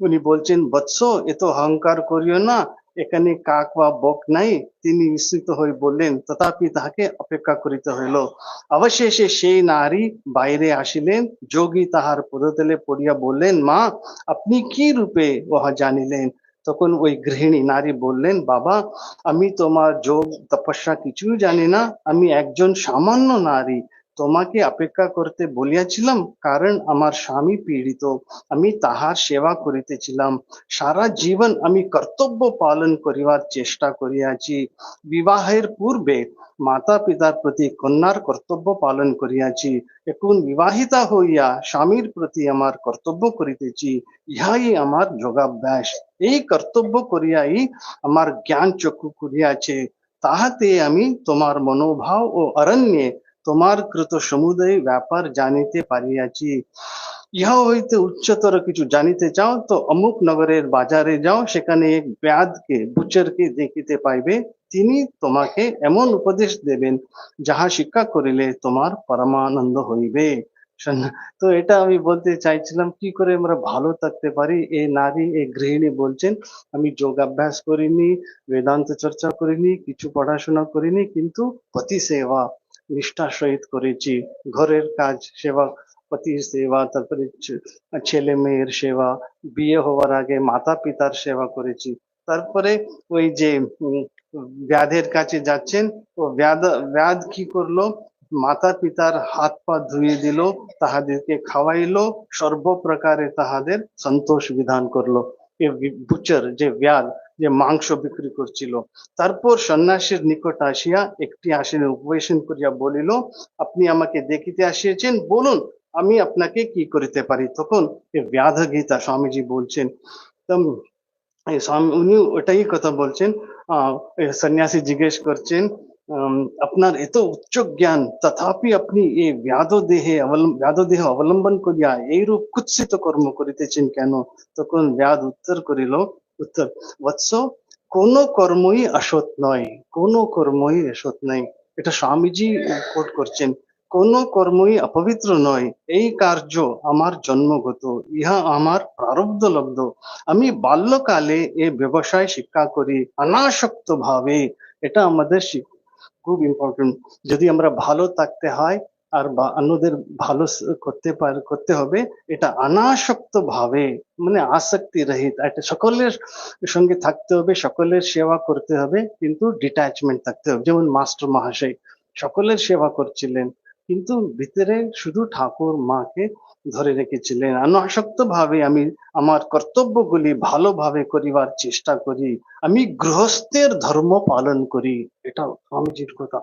উনি বলছেন বৎস এত অহংকার করিও না, এখানে কাক বা বক নাই। তিনি বিস্মিত হয়ে বললেন তথাপি তাহাকে অপেক্ষা করিতে হইল। অবশেষে সেই নারী বাইরে আসিলেন। যোগী তাহার পদতলে পড়িয়া বললেন মা আপনি কি রূপে উহা জানিলেন? তখন ওই গৃহিণী নারী বললেন বাবা আমি তোমার যোগ তপস্যা কিছুই জানি না, আমি একজন সামান্য নারী, তোমাকে অপেক্ষা করতে বলিয়াছিলাম কারণ আমার স্বামী পীড়িত, আমি তাহার সেবা করিতেছিলাম। সারা জীবন আমি কর্তব্য পালন করিবার চেষ্টা করিয়াছি। বিবাহের পূর্বে মাতা পিতার প্রতি কন্যার কর্তব্য পালন করিয়াছি, এখন বিবাহিতা হইয়া স্বামীর প্রতি আমার কর্তব্য করিতেছি। ইহাই আমার যোগাভ্যাস। এই কর্তব্য করিয়াই আমার জ্ঞান চক্ষু খুলিয়াছে, তাহাতে আমি তোমার মনোভাব ও অরণ্যে তোমার কৃত সমুদয় ব্যাপার জানিতে পারিয়াছি। ইহা হইতে উচ্চতর কিছু জানিতে চাও তো অমুক নগরের বাজারে যাও, সেখানে এক ব্যাধকে বুচারকে দেখিতে পাইবে, তিনি তোমাকে এমন উপদেশ দেবেন যাহা শিক্ষা করিলে তোমার পরমানন্দ হইবে। তো এটা আমি বলতে চাইছিলাম কি করে আমরা ভালো থাকতে পারি। এই নারী এই গৃহিণী বলছেন আমি যোগাভ্যাস করিনি, বেদান্ত চর্চা করিনি, কিছু পড়াশোনা করিনি, কিন্তু পতি সেবা নিষ্ঠার সহিত করেছি। ঘরের কাজ সেবা, পতির সেবা, তারপরে ছেলে মেয়ের সেবা, বিয়ে হওয়ার আগে মাতা পিতার সেবা করেছি। তারপরে ওই যে ব্যাধের কাছে যাচ্ছেন, ও ব্যাধ কি করলো, মাতা পিতার হাত পা ধুয়ে দিল, তাহাদেরকে খাওয়াইলো, সর্বপ্রকারে তাহাদের সন্তোষ বিধান করলো। এ বুচার যে ব্যাধ যে মাংস বিক্রি করছিল, তারপর সন্ন্যাসীর নিকট আসিয়া একটি আসনে উপবেশন করিয়া বলিল আপনি আমাকে দেখিতে আসিয়াছেন, বলুন আমি আপনাকে কি করিতে পারি। তখন এই ব্যাধ গীতা স্বামীজি বলছেন, এই স্বামী উনি ওটাই কথা বলছেন। এই সন্ন্যাসী জিজ্ঞেস করছেন আপনার এত উচ্চ জ্ঞান তথাপি আপনি এই ব্যাধ দেহ অবলম্বন করিয়া এইরূপ কুৎসিত কর্ম করিতেছেন কেন? তখন ব্যাধ উত্তর করিল, উত্তর বৎস কোন কর্মই অসৎ নয়, কোন কর্মই অসৎ নয়। এটা স্বামীজি কোট করছেন, কোন কর্মই অপবিত্র নয়, এই কার্য আমার জন্মগত, ইহা আমার প্রারব্ধ লব্ধ। আমি বাল্যকালে এ ব্যবসায় শিক্ষা করি অনাসক্ত ভাবে। এটা আমাদের খুব ইম্পর্টেন্ট। যদি আমরা ভালো থাকতে হয় আর অন্যদের ভালো করতে হবে, এটা অনাসক্ত ভাবে, মানে আসক্তি রহিত, এটা সকলের সঙ্গে থাকতে হবে, সকলের সেবা করতে হবে, কিন্তু ডিট্যাচমেন্ট থাকতে হবে। যেমন মাস্টার মহাশয় সকলের সেবা করছিলেন, কিন্তু ভিতরে শুধু ঠাকুর মাকে ধরে রেখেছিলেন। অনাসক্ত ভাবে আমি আমার কর্তব্যগুলি ভালোভাবে করিবার চেষ্টা করি। আমি গৃহস্থের ধর্ম পালন করি, এটা স্বামীজির কথা।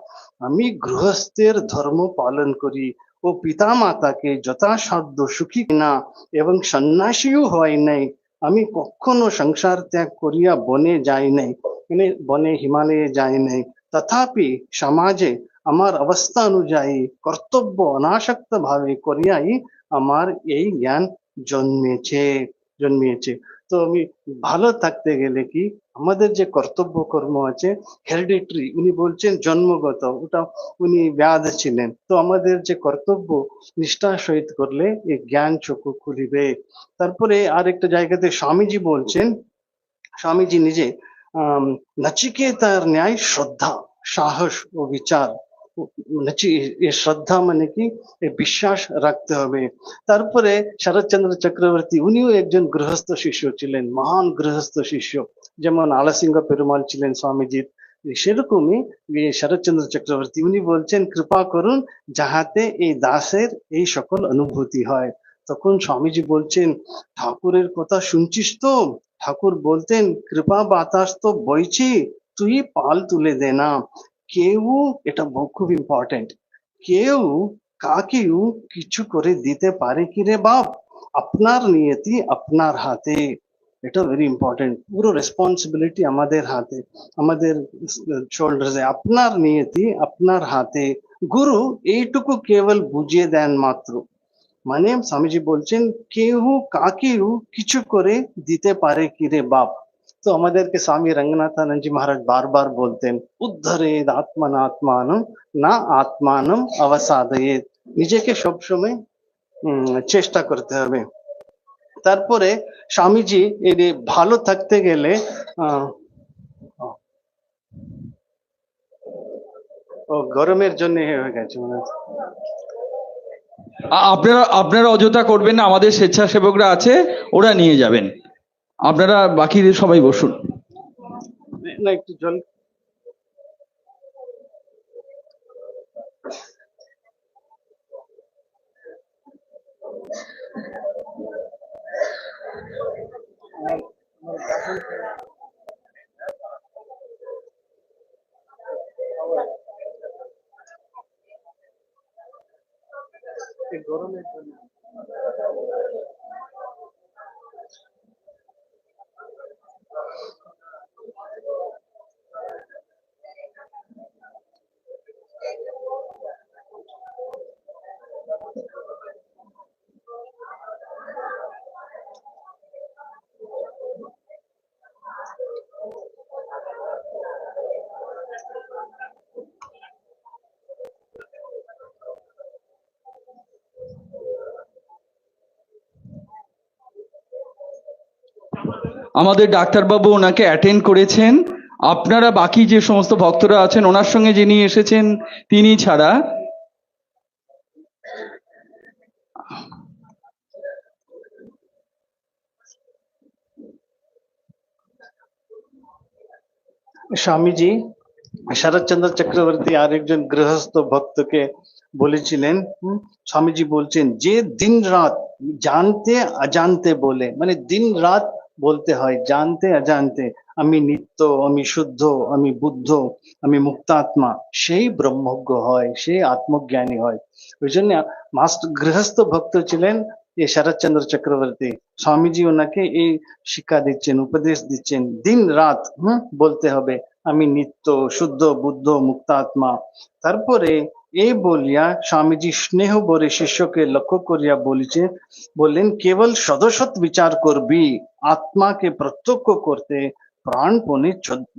আমি গৃহস্থের ধর্ম পালন করি ও পিতা মাতাকে যথাসাধ্য সুখী না, এবং সন্ন্যাসীও হয় নাই। আমি কখনো সংসার ত্যাগ করিয়া বনে যাই নাই, মানে বনে হিমালয়ে যাই নাই। তথাপি সমাজে আমার অবস্থা অনুযায়ী কর্তব্য অনাসক্ত ভাবে করিয়াই আমার এই জ্ঞান জন্মিয়েছে। তো আমি ভালো থাকতে গেলে কি আমাদের যে কর্তব্য কর্ম আছে হেরিডিটারি, উনি বলছেন জন্মগত, ওটা উনি ব্যাধ ছিলেন, তো আমাদের যে কর্তব্য নিষ্ঠার সহিত করলে এই জ্ঞান চক্ষু খুলিবে। তারপরে আর একটা জায়গাতে স্বামীজি বলছেন, স্বামীজি নিজে নচিকেতার ন্যায় শ্রদ্ধা, সাহস ও বিচার। এই শ্রদ্ধা মানে কি, এই বিশ্বাস রাখতে হবে। তারপরে শরৎচন্দ্র চক্রবর্তী উনিও একজন গৃহস্থ শিষ্য ছিলেন, মহান গৃহস্থ শিষ্য, যেমন আলাসিংহ পেরুমাল ছিলেন স্বামীজির, সেরকমই শরৎচন্দ্র চক্রবর্তী উনি বলছেন কৃপা করুন যাহাতে এই দাসের এই সকল অনুভূতি হয়। তখন স্বামীজি বলছেন ঠাকুরের কথা শুনছিস তো? ঠাকুর বলতেন কৃপা বাতাস তো বইছি, তুই পাল তুলে দে না। কেউ, এটা খুব ইম্পর্টেন্ট, কেউ কাকেও কিছু করে দিতে পারে কি রে বাপ? আপনার নিয়তি আপনার হাতে। এটা ভেরি ইম্পর্টেন্ট, পুরো রেসপন্সিবিলিটি আমাদের হাতে, আমাদের শোল্ডার্সে। আপনার নিয়তি আপনার হাতে, গুরু এইটুকু কেবল বুঝিয়ে দেন মাত্র। মানে স্বামীজি বলছেন কেউ কাকেও কিছু করে দিতে পারে কি রে বাপ। তো আমাদেরকে স্বামী রঙ্গনাথানন্দজি মহারাজ বারবার বলতেন উদ্ধরেদ আত্মনাত্মানম না আত্মানম অবসাদয়েদ, নিজেকে সবসময় চেষ্টা করতে হবে। তারপরে স্বামীজি এই যে ভালো থাকতে গেলে আহ ও গরমের জন্য হয়ে গেছে মনে হচ্ছে। আপনারা আপনারা অযথা করবেন না, আমাদের স্বেচ্ছাসেবকরা আছে, ওরা নিয়ে যাবেন। আপনারা বাকিদের সবাই বসুন। না একটু জল। গরমের জন্য আমাদের ডাক্তারবাবু ওনাকে অ্যাটেন্ড করেছেন। আপনারা বাকি যে সমস্ত ভক্তরা আছেন ওনার সঙ্গে যিনি এসেছেন তিনি ছাড়া স্বামীজি শরৎচন্দ্র চক্রবর্তী আরেকজন গৃহস্থ ভক্তকে বলেছিলেন, স্বামীজি বলছেন যে দিন রাত জানতে অজান্তে বলে, মানে দিন রাত বলতে হয় জানতে অজান্তে আমি নিত্য, আমি শুদ্ধ, আমি বুদ্ধ, আমি মুক্তাত্মা, সেই ব্রহ্মজ্ঞ হয়, সেই আত্মজ্ঞানী হয়। ওই জন্য মাস্টার গৃহস্থ ভক্ত ছিলেন এই শরৎচন্দ্র চক্রবর্তী। স্বামীজি ওনাকে এই শিক্ষা দিচ্ছেন, উপদেশ দিচ্ছেন, দিন রাত বলতে হবে আমি নিত্য, শুদ্ধ, বুদ্ধ, মুক্তাত্মা। তারপরে এই বলিয়া স্বামীজি স্নেহ ভরে শিষ্যকে লক্ষ্য করিয়া বললেন কেবল সদসৎ বিচার করবি, আত্মাকে প্রত্যক্ষ করতে প্রাণপণে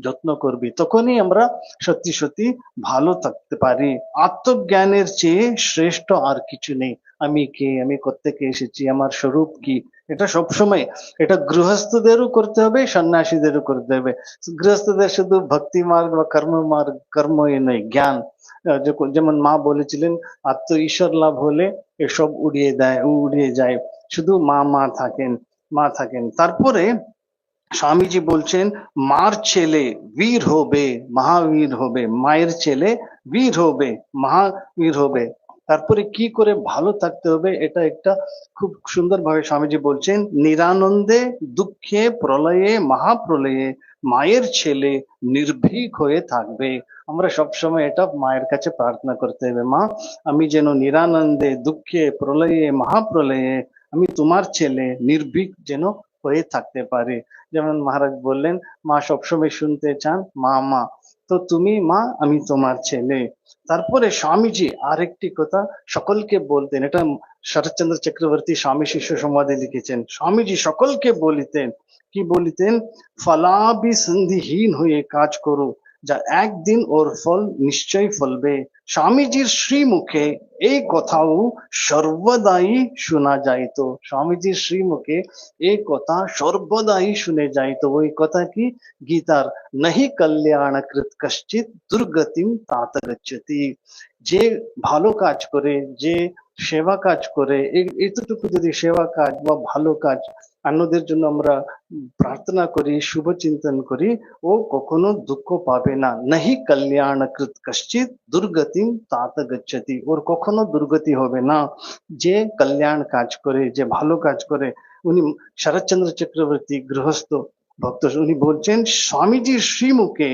যত্ন করবি, তখনই আমরা সত্যি সত্যি ভালো থাকতে পারি। আত্মজ্ঞানের চেয়ে শ্রেষ্ঠ আর কিছু নেই। আমি কে, আমি কোত্থেকে এসেছি, আমার স্বরূপ কি, এটা সবসময়, এটা গৃহস্থদেরও করতে হবে, সন্ন্যাসীদেরও করতে হবে। গৃহস্থদের শুধু ভক্তি মার্গ বা কর্মই নয়, জ্ঞান। যেমন মা বলেছিলেন আত্ম ঈশ্বর লাভ হলে এসব উড়িয়ে যায়, শুধু মা থাকেন। তারপরে স্বামীজি বলছেন মার ছেলে বীর হবে, মহাবীর হবে, মায়ের ছেলে বীর হবে, মহাবীর হবে। তারপরে কি করে ভালো থাকতে হবে, এটা একটা খুব সুন্দরভাবে স্বামীজি বলছেন নিরানন্দে দুঃখে প্রলয়ে মহাপ্রলয়ে মায়ের ছেলে নির্ভীক হয়ে থাকবে। আমরা সবসময় এটা মায়ের কাছে প্রার্থনা করতে হবে, মা আমি যেন নিরানন্দে দুঃখে প্রলয়ে মহাপ্রলয়ে আমি তোমার ছেলে নির্ভীক যেন হয়ে থাকতে পারে। যেমন মহারাজ বললেন মা সবসময় শুনতে চান মা মা, তো তুমি মা আমি তোমার ছেলে। তারপরে স্বামীজি আরেকটি কথা সকলকে বলতেন, এটা শরৎচন্দ্র চক্রবর্তী স্বামী শিষ্য সংবাদে লিখেছেন, স্বামীজি সকলকে বলিতেন, কি বলিতেন, ফলাভিসন্ধিহীন হয়ে কাজ করো, যা একদিন ওর ফল নিশ্চয় ফলবে। স্বামীজির শ্রীমুখে এই কথাও সর্বদাই শোনা যাইত, স্বামীজির শ্রীমুখে এই কথা সর্বদাই শুনে যাইত। ওই কথা কি, গীতার নহি কল্যাণকৃত কশ্চিৎ দুর্গতিম তাত গচ্ছতি। যে ভালো কাজ করে, যে সেবা কাজ করে, এতটুকু যদি সেবা কাজ বা ভালো কাজ অন্যদের জন্য আমরা প্রার্থনা করি, শুভ চিন্তন করি, ও কখনো দুঃখ পাবে না। নহি কল্যাণকৃত কশ্চিৎ দুর্গতিম তাত গচ্ছতি, ওর কখনো দুর্গতি হবে না। যে কল্যাণ কাজ করে, যে ভালো কাজ করে, উনি শরৎচন্দ্র চক্রবর্তী গৃহস্থ ভক্ত, উনি বলছেন স্বামীজির শ্রীমুখে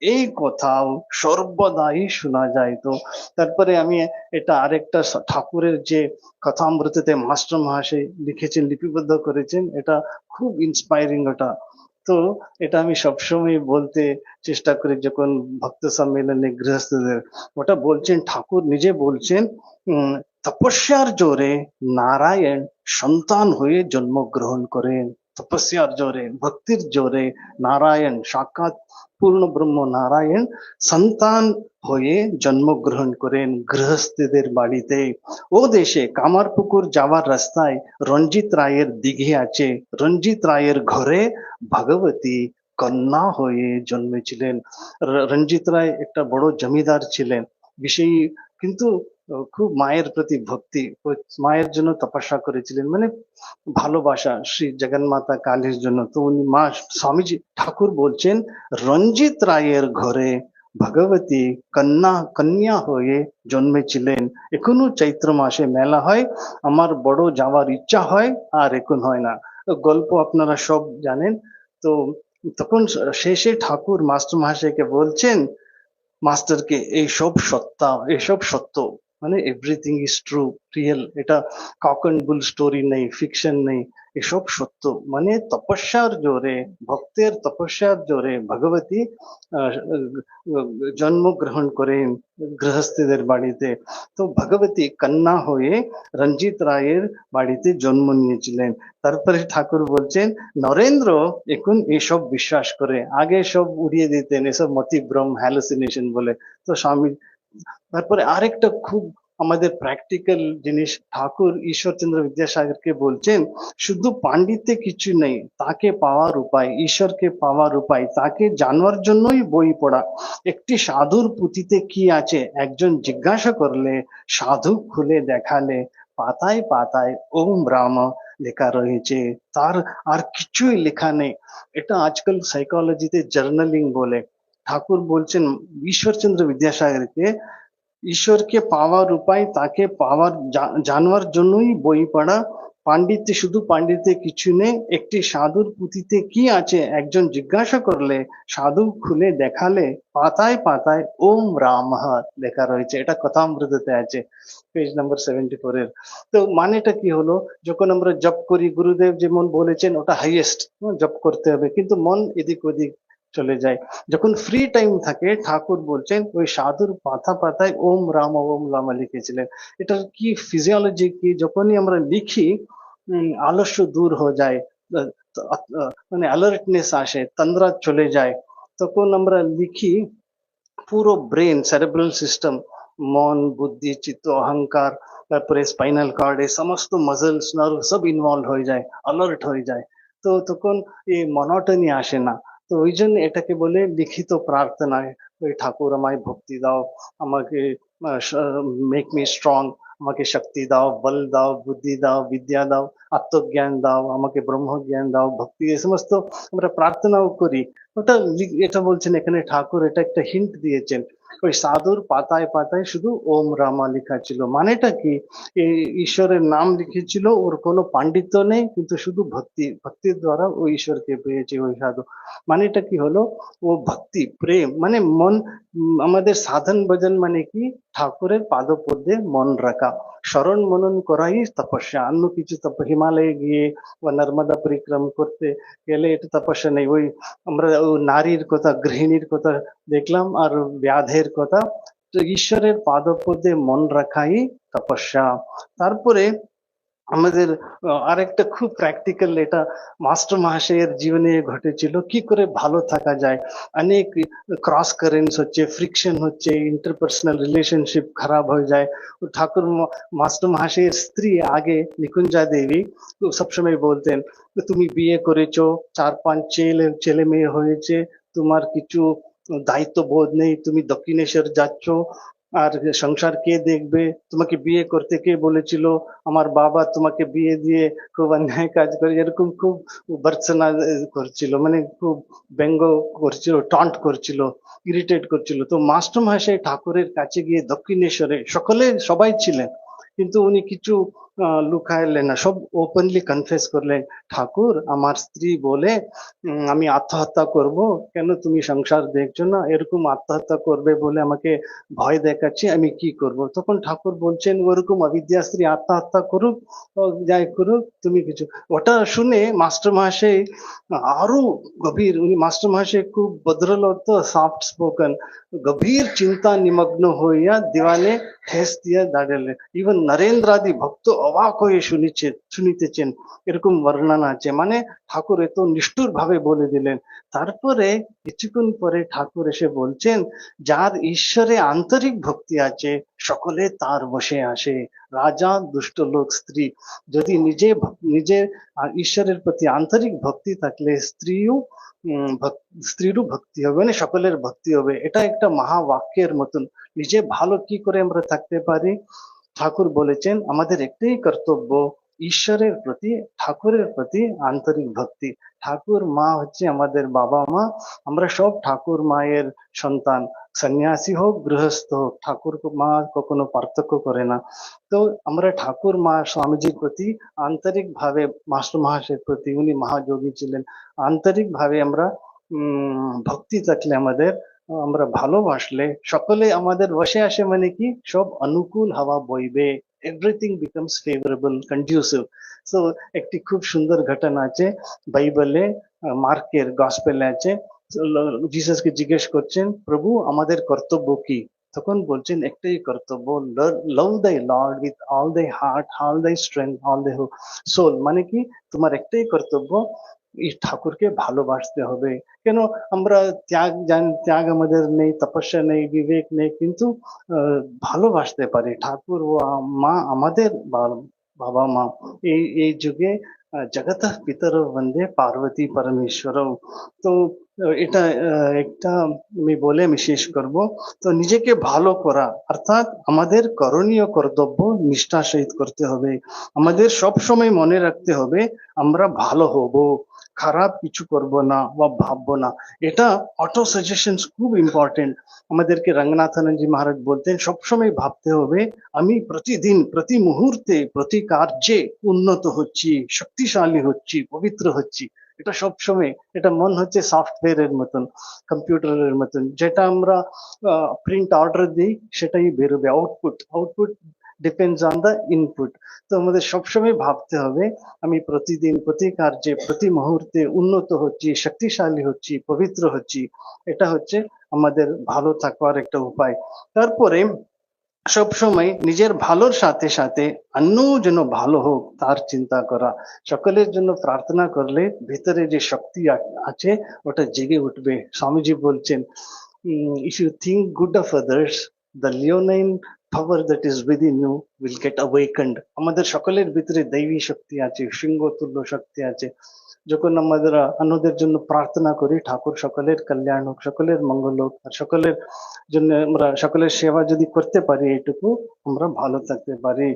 এই কথাও সর্বদাই শোনা যায়। তো তারপরে আমি এটা আরেকটা ঠাকুরের যে কথামৃততে মাস্টার মহাশয় লিখেছেন, লিপিবদ্ধ করেছেন, এটা খুব ইন্সপায়ারিং। ওটা তো এটা আমি সবসময় বলতে চেষ্টা করি যখন ভক্ত সম্মেলনে গৃহস্থদের, ওটা বলছেন ঠাকুর নিজে বলছেন, তপস্যার জোরে নারায়ণ সন্তান হয়ে জন্মগ্রহণ করেন। তপস্যার জোরে, ভক্তির জোরে নারায়ণ সাক্ষাৎ পূর্ণ ব্রহ্ম নারায়ণ সন্তান হয়ে জন্মগ্রহণ করেন গৃহস্থদের বাড়িতে। ও দেশে কামারপুকুর যাওয়ার রাস্তায় রঞ্জিত রায়ের দিঘি আছে, রঞ্জিত রায়ের ঘরে ভগবতী কন্যা হয়ে জন্মেছিলেন। রঞ্জিত রায় একটা বড় জমিদার ছিলেন, বিষয়ী, কিন্তু খুব মায়ের প্রতি ভক্তি, ওই মায়ের জন্য তপস্যা করেছিলেন, মানে ভালোবাসা শ্রী জগন্মাতা কালীর জন্য। তো উনি মা স্বামীজি ঠাকুর বলছেন রঞ্জিত রায়ের ঘরে ভগবতী কন্যা হয়ে জন্মেছিলেন। এখনো চৈত্র মাসে মেলা হয়, আমার বড় যাওয়ার ইচ্ছা হয়, আর এখন হয় না। তো গল্প আপনারা সব জানেন। তো তখন শেষে ঠাকুর মাস্টার মহাশয়কে বলছেন, মাস্টারকে, এইসব সত্তা, এসব সত্য, মানে এভরিথিং ইজ ট্রু, রিয়েল, এটা কক অ্যান্ড বুল স্টোরি নেই, ফিকশন নেই, এসব সত্য। মানে তপস্যার জোরে, ভক্তের তপস্যার জোরে ভগবতী আহ, জন্মগ্রহণ করেন গৃহস্থদের বাড়িতে। তো ভগবতী কন্যা হয়ে রঞ্জিত রায়ের বাড়িতে জন্ম নিয়েছিলেন। তারপরে ঠাকুর বলছেন নরেন্দ্র এখন এসব বিশ্বাস করে, আগে সব উড়িয়ে দিতেন, এসব মতিভ্রম, হ্যালুসিনেশন বলে। তো স্বামী, তারপরে আরেকটা খুব আমাদের প্র্যাকটিক্যাল জিনিস, ঠাকুর ঈশ্বরচন্দ্র বিদ্যাসাগরকে বলছেন শুধু পাণ্ডিত্যে কিছু নেই, তাকে পাওয়ার উপায়, ঈশ্বরকে পাওয়ার উপায়, তাকে জানার জন্যই বই পড়া। একটি সাধুর পুঁথিতে কি আছে একজন জিজ্ঞাসা করলে, সাধু খুলে দেখালে পাতায় পাতায় ওম রাম লেখা রয়েছে, তার আর কিছুই লেখা নেই। এটা আজকাল সাইকোলজিতে জার্নালিং বলে। ঠাকুর বলছেন ঈশ্বরচন্দ্র বিদ্যাসাগরকে, ঈশ্বরকে পাওয়ার উপায়, তাকে পাওয়ার জানার জন্যই বই পড়া। পাণ্ডিত্যে, শুধু পাণ্ডিত্যে কিছু নেই, একটি সাধুর পুঁথিতে কি আছে একজন জিজ্ঞাসা করলে, সাধু খুলে দেখালে পাতায় পাতায় ওম রাম লেখা রয়েছে। এটা কথামৃততে আছে, পেজ নাম্বার 74 এর। তো মানেটা কি হলো, যখন আমরা জপ করি, গুরুদেব যেমন বলেছেন ওটা হাইয়েস্ট, জপ করতে হবে, কিন্তু মন এদিক ওদিক চলে যায়। যখন ফ্রি টাইম থাকে ঠাকুর বলছেন ওই সাধুর পাতা পাতায় ওম রাম লিখেছিলেন। এটার কি ফিজিওলজি কি, যখনই আমরা লিখি আলস্য দূর হয়ে যায়, মানে অ্যালার্টনেস আসে, তন্দ্রা চলে যায়। তখন আমরা লিখি, পুরো ব্রেন, সেরেব্রাল সিস্টেম, মন, বুদ্ধি, চিত্ত, অহংকার, তারপরে স্পাইনাল কর্ড, এই সমস্ত মাসলস, নার্ভ সব ইনভলভ হয়ে যায়, অ্যালার্ট হয়ে যায়। তো তখন এই মনোটনি আসে না। তো ওই জন্য এটাকে বলে লিখিত প্রার্থনায়, ওই ঠাকুর আমায় ভক্তি দাও, আমাকে মেক মি স্ট্রং, আমাকে শক্তি দাও, বল দাও, বুদ্ধি দাও, বিদ্যা দাও, আত্মজ্ঞান দাও, আমাকে ব্রহ্মজ্ঞান দাও, ভক্তি, এই সমস্ত আমরা প্রার্থনাও করি। ওটা এটা বলছেন এখানে ঠাকুর, এটা একটা হিন্ট দিয়েছেন। ওই সাধুর পাতায় পাতায় শুধু ওম রামা লেখা ছিল, মানেটা কি, এই ঈশ্বরের নাম লিখেছিল, ওর কোনো পাণ্ডিত্য নেই, কিন্তু শুধু ভক্তি, ভক্তির দ্বারা ওই ঈশ্বরকে পেয়েছে ওই সাধু। মানেটা কি হলো, ও ভক্তি প্রেম, মানে মন, আমাদের সাধন ভজন মানে কি, ঠাকুরের পাদপদ্মে মন রাখা, স্মরণ মনন করাই তপস্যা, অন্য কিছু হিমালয়ে গিয়ে বা নর্মদা পরিক্রম করতে গেলে এটা তপস্যা নেই। ওই আমরা নারীর কথা, গৃহিণীর কথা দেখলাম, আর ব্যাধের কথা। তো ঈশ্বরের পাদপদে মন রাখাই তপস্যা। তারপরে আমাদের আরেকটা খুব প্র্যাকটিক্যাল, এটা মাস্টার মহাশয়ের জীবনে ঘটেছিল, কি করে ভালো থাকা যায়। অনেক ক্রস কারেন্টস হচ্ছে, ফ্রিকশন হচ্ছে, ইন্টারপার্সোনাল রিলেশনশিপ খারাপ হয়ে যায়। ঠাকুর মাস্টার মহাশয়ের স্ত্রী আগে নিকুঞ্জা দেবী তো সবসময় বলতেন, তুমি বিয়ে করেছো, 4-5 ছেলে মেয়ে হয়েছে, তোমার কিছু দায়িত্ব বোধ নেই, তুমি দক্ষিণেশ্বর যাচ্ছ, আর সংসার কে দেখবে, তোমাকে বিয়ে করতে কে বলেছিল, আমার বাবা তোমাকে বিয়ে দিয়ে খুব অন্যায় কাজ করে, এরকম খুব ভর্ৎসনা করছিল, মানে খুব ব্যঙ্গ করছিল, টন্ট করছিল, ইরিটেট করছিল। তো মাস্টার মহাশয় ঠাকুরের কাছে গিয়ে দক্ষিণেশ্বরে, সকলে সবাই ছিলেন, কিন্তু উনি কিছু লুকায় না, সব ওপেনলি কনফেস করলেন। ঠাকুর, আমার স্ত্রী বলে আমি আত্মহত্যা করব, কেন তুমি সংসার দেখছো না, এরকম আত্মহত্যা করবে বলে আমাকে ভয় দেখাচ্ছে, আমি কি করব? তখন ঠাকুর বলছেন, ওরকম অবিদ্যা স্ত্রী আত্মহত্যা করুক, ও যাই করুক, তুমি কিছু। ওটা শুনে মাস্টার মহাশয় আরো গভীর, উনি মাস্টার মহাশয় খুব ভদ্রলোক তো, সফট স্পোকেন, গভীর চিন্তা নিমগ্ন হইয়া দিওয়ালে ঠেস দিয়ে দাঁড়ালেন। ইভেন নরেন্দ্রাদি ভক্ত অবাক হয়ে শুনিতেছেন, এরকম বর্ণনা আছে। মানে ঠাকুর এত নিষ্ঠুর ভাবে বলে দিলেন। তারপরে কিছুক্ষণ পরে ঠাকুর এসে বলছেন, যার ঈশ্বরে আন্তরিক ভক্তি আছে সকলে তার বসে আসে। রাজা, দুষ্ট লোক, স্ত্রী, যদি নিজের ঈশ্বরের প্রতি আন্তরিক ভক্তি থাকলে স্ত্রীরও ভক্তি হবে, মানে সকলের ভক্তি হবে। এটা একটা মহাবাক্যের মতন। নিজে ভালো কি করে আমরা থাকতে পারি? ঠাকুর বলেছেন আমাদের একটাই কর্তব্য, ঈশ্বরের প্রতি, ঠাকুরের প্রতি আন্তরিক ভক্তি। ঠাকুর মা হচ্ছে আমাদের বাবা মা, আমরা সব ঠাকুর মায়ের সন্তান। সন্ন্যাসী হোক, গৃহস্থ হোক, ঠাকুর মা কখনো পার্থক্য করে না। তো আমরা ঠাকুর মা স্বামীজির প্রতি আন্তরিক ভাবে, মাস্টার মহাশয়ের প্রতি, উনি মহাযোগী ছিলেন, আন্তরিক ভাবে আমরা ভক্তি থাকলে আমাদের, আমরা ভালোবাসলে সকলে আমাদের বসে আসে, মানে কি সব অনুকূল হাওয়া বইবে, everything becomes favourable, conducive. So একটি খুব সুন্দর ঘটনা আছে বাইবেলে, মার্কের গসপেলে আছে। জিসাসকে জিজ্ঞেস করছেন, প্রভু আমাদের কর্তব্য কি? তখন বলছেন একটাই কর্তব্য, লাভ দাই লর্ড উইথ অল দাই হার্ট, অল দাই স্ট্রেংথ, অল দাই সোল। মানে কি তোমার একটাই কর্তব্য, এই ঠাকুরকে ভালোবাসতে হবে। কেন আমরা ত্যাগ আমাদের নেই, তপস্যা নেই, বিবেক নেই, কিন্তু ভালোবাসতে পারি। ঠাকুর ও মা আমাদের বাবা মা। এই যুগে জগত পিতর বন্দে পার্বতী পরমেশ্বর। তো এটা একটা আমি বলে আমি শেষ করব। তো নিজেকে ভালো করা অর্থাৎ আমাদের করণীয় কর্তব্য নিষ্ঠার সহিত করতে হবে। আমাদের সব সময় মনে রাখতে হবে আমরা ভালো হব, খারাপ কিছু করব না বা ভাববো না। এটা অটো সাজেশন খুব ইম্পর্টেন্ট। আমাদেরকে রঙ্গনাথানন্দজি মহারাজ বলতেন সবসময় ভাবতে হবে আমি প্রতিদিন, প্রতি মুহূর্তে, প্রতি কার্যে উন্নত হচ্ছি, শক্তিশালী হচ্ছি, পবিত্র হচ্ছি। এটা সবসময়, এটা মন হচ্ছে সফটওয়্যারের মতন, কম্পিউটারের মতন, যেটা আমরা প্রিন্ট অর্ডার দিই সেটাই বেরোবে, output. Output depends on the input. তো আমাদের সবসময় ভাবতে হবে আমি প্রতিদিন, প্রতি কার্যে, প্রতি মুহূর্তে উন্নত হচ্ছি, শক্তিশালী হচ্ছি, পবিত্র হচ্ছি। এটা হচ্ছে আমাদের ভালো থাকবার একটা উপায়। তারপরে সবসময় নিজের ভালোর সাথে সাথে অন্য যেন ভালো হোক তার চিন্তা করা। সকলের জন্য প্রার্থনা করলে ভিতরে যে শক্তি আছে ওটা জেগে উঠবে। স্বামীজি বলছেন, if you think good of others, the leonine power that is within you will get awakened. আমাদের সকলের ভিতরে দৈবী শক্তি আছে, সিংহতুল্য শক্তি আছে। যখন আমরা অন্যদের জন্য প্রার্থনা করি, ঠাকুর সকলের কল্যাণ হোক, সকলের মঙ্গল হোক, আর সকলের জন্য আমরা সকলের সেবা যদি করতে পারি, এইটুকু আমরা ভালো থাকতে পারি।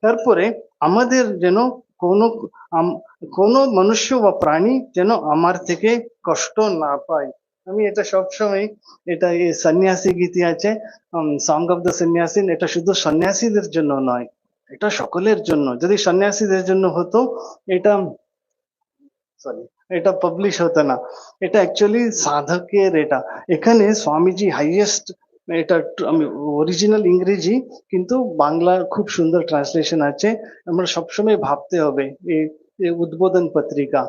তারপরে আমাদের যেন কোনো কোনো মনুষ্য বা প্রাণী যেন আমার থেকে কষ্ট না পায়। আমি এটা সবসময়, এটা এই সন্ন্যাসী গীতি আছে, সং অফ দ্য সন্ন্যাসী, এটা শুধু সন্ন্যাসীদের জন্য নয়, এটা সকলের জন্য। যদি সন্ন্যাসীদের জন্য হতো এটা, সরি, এটা পাবলিশ হতো না। এটা অ্যাকচুয়ালি সাধকের, এটা এখানে স্বামীজি হাইয়েস্ট, এটা আমি অরিজিনাল ইংরেজি, কিন্তু বাংলার খুব সুন্দর ট্রান্সলেশন আছে। আমরা সবসময় ভাবতে হবে এই উদ্বোধন পত্রিকা,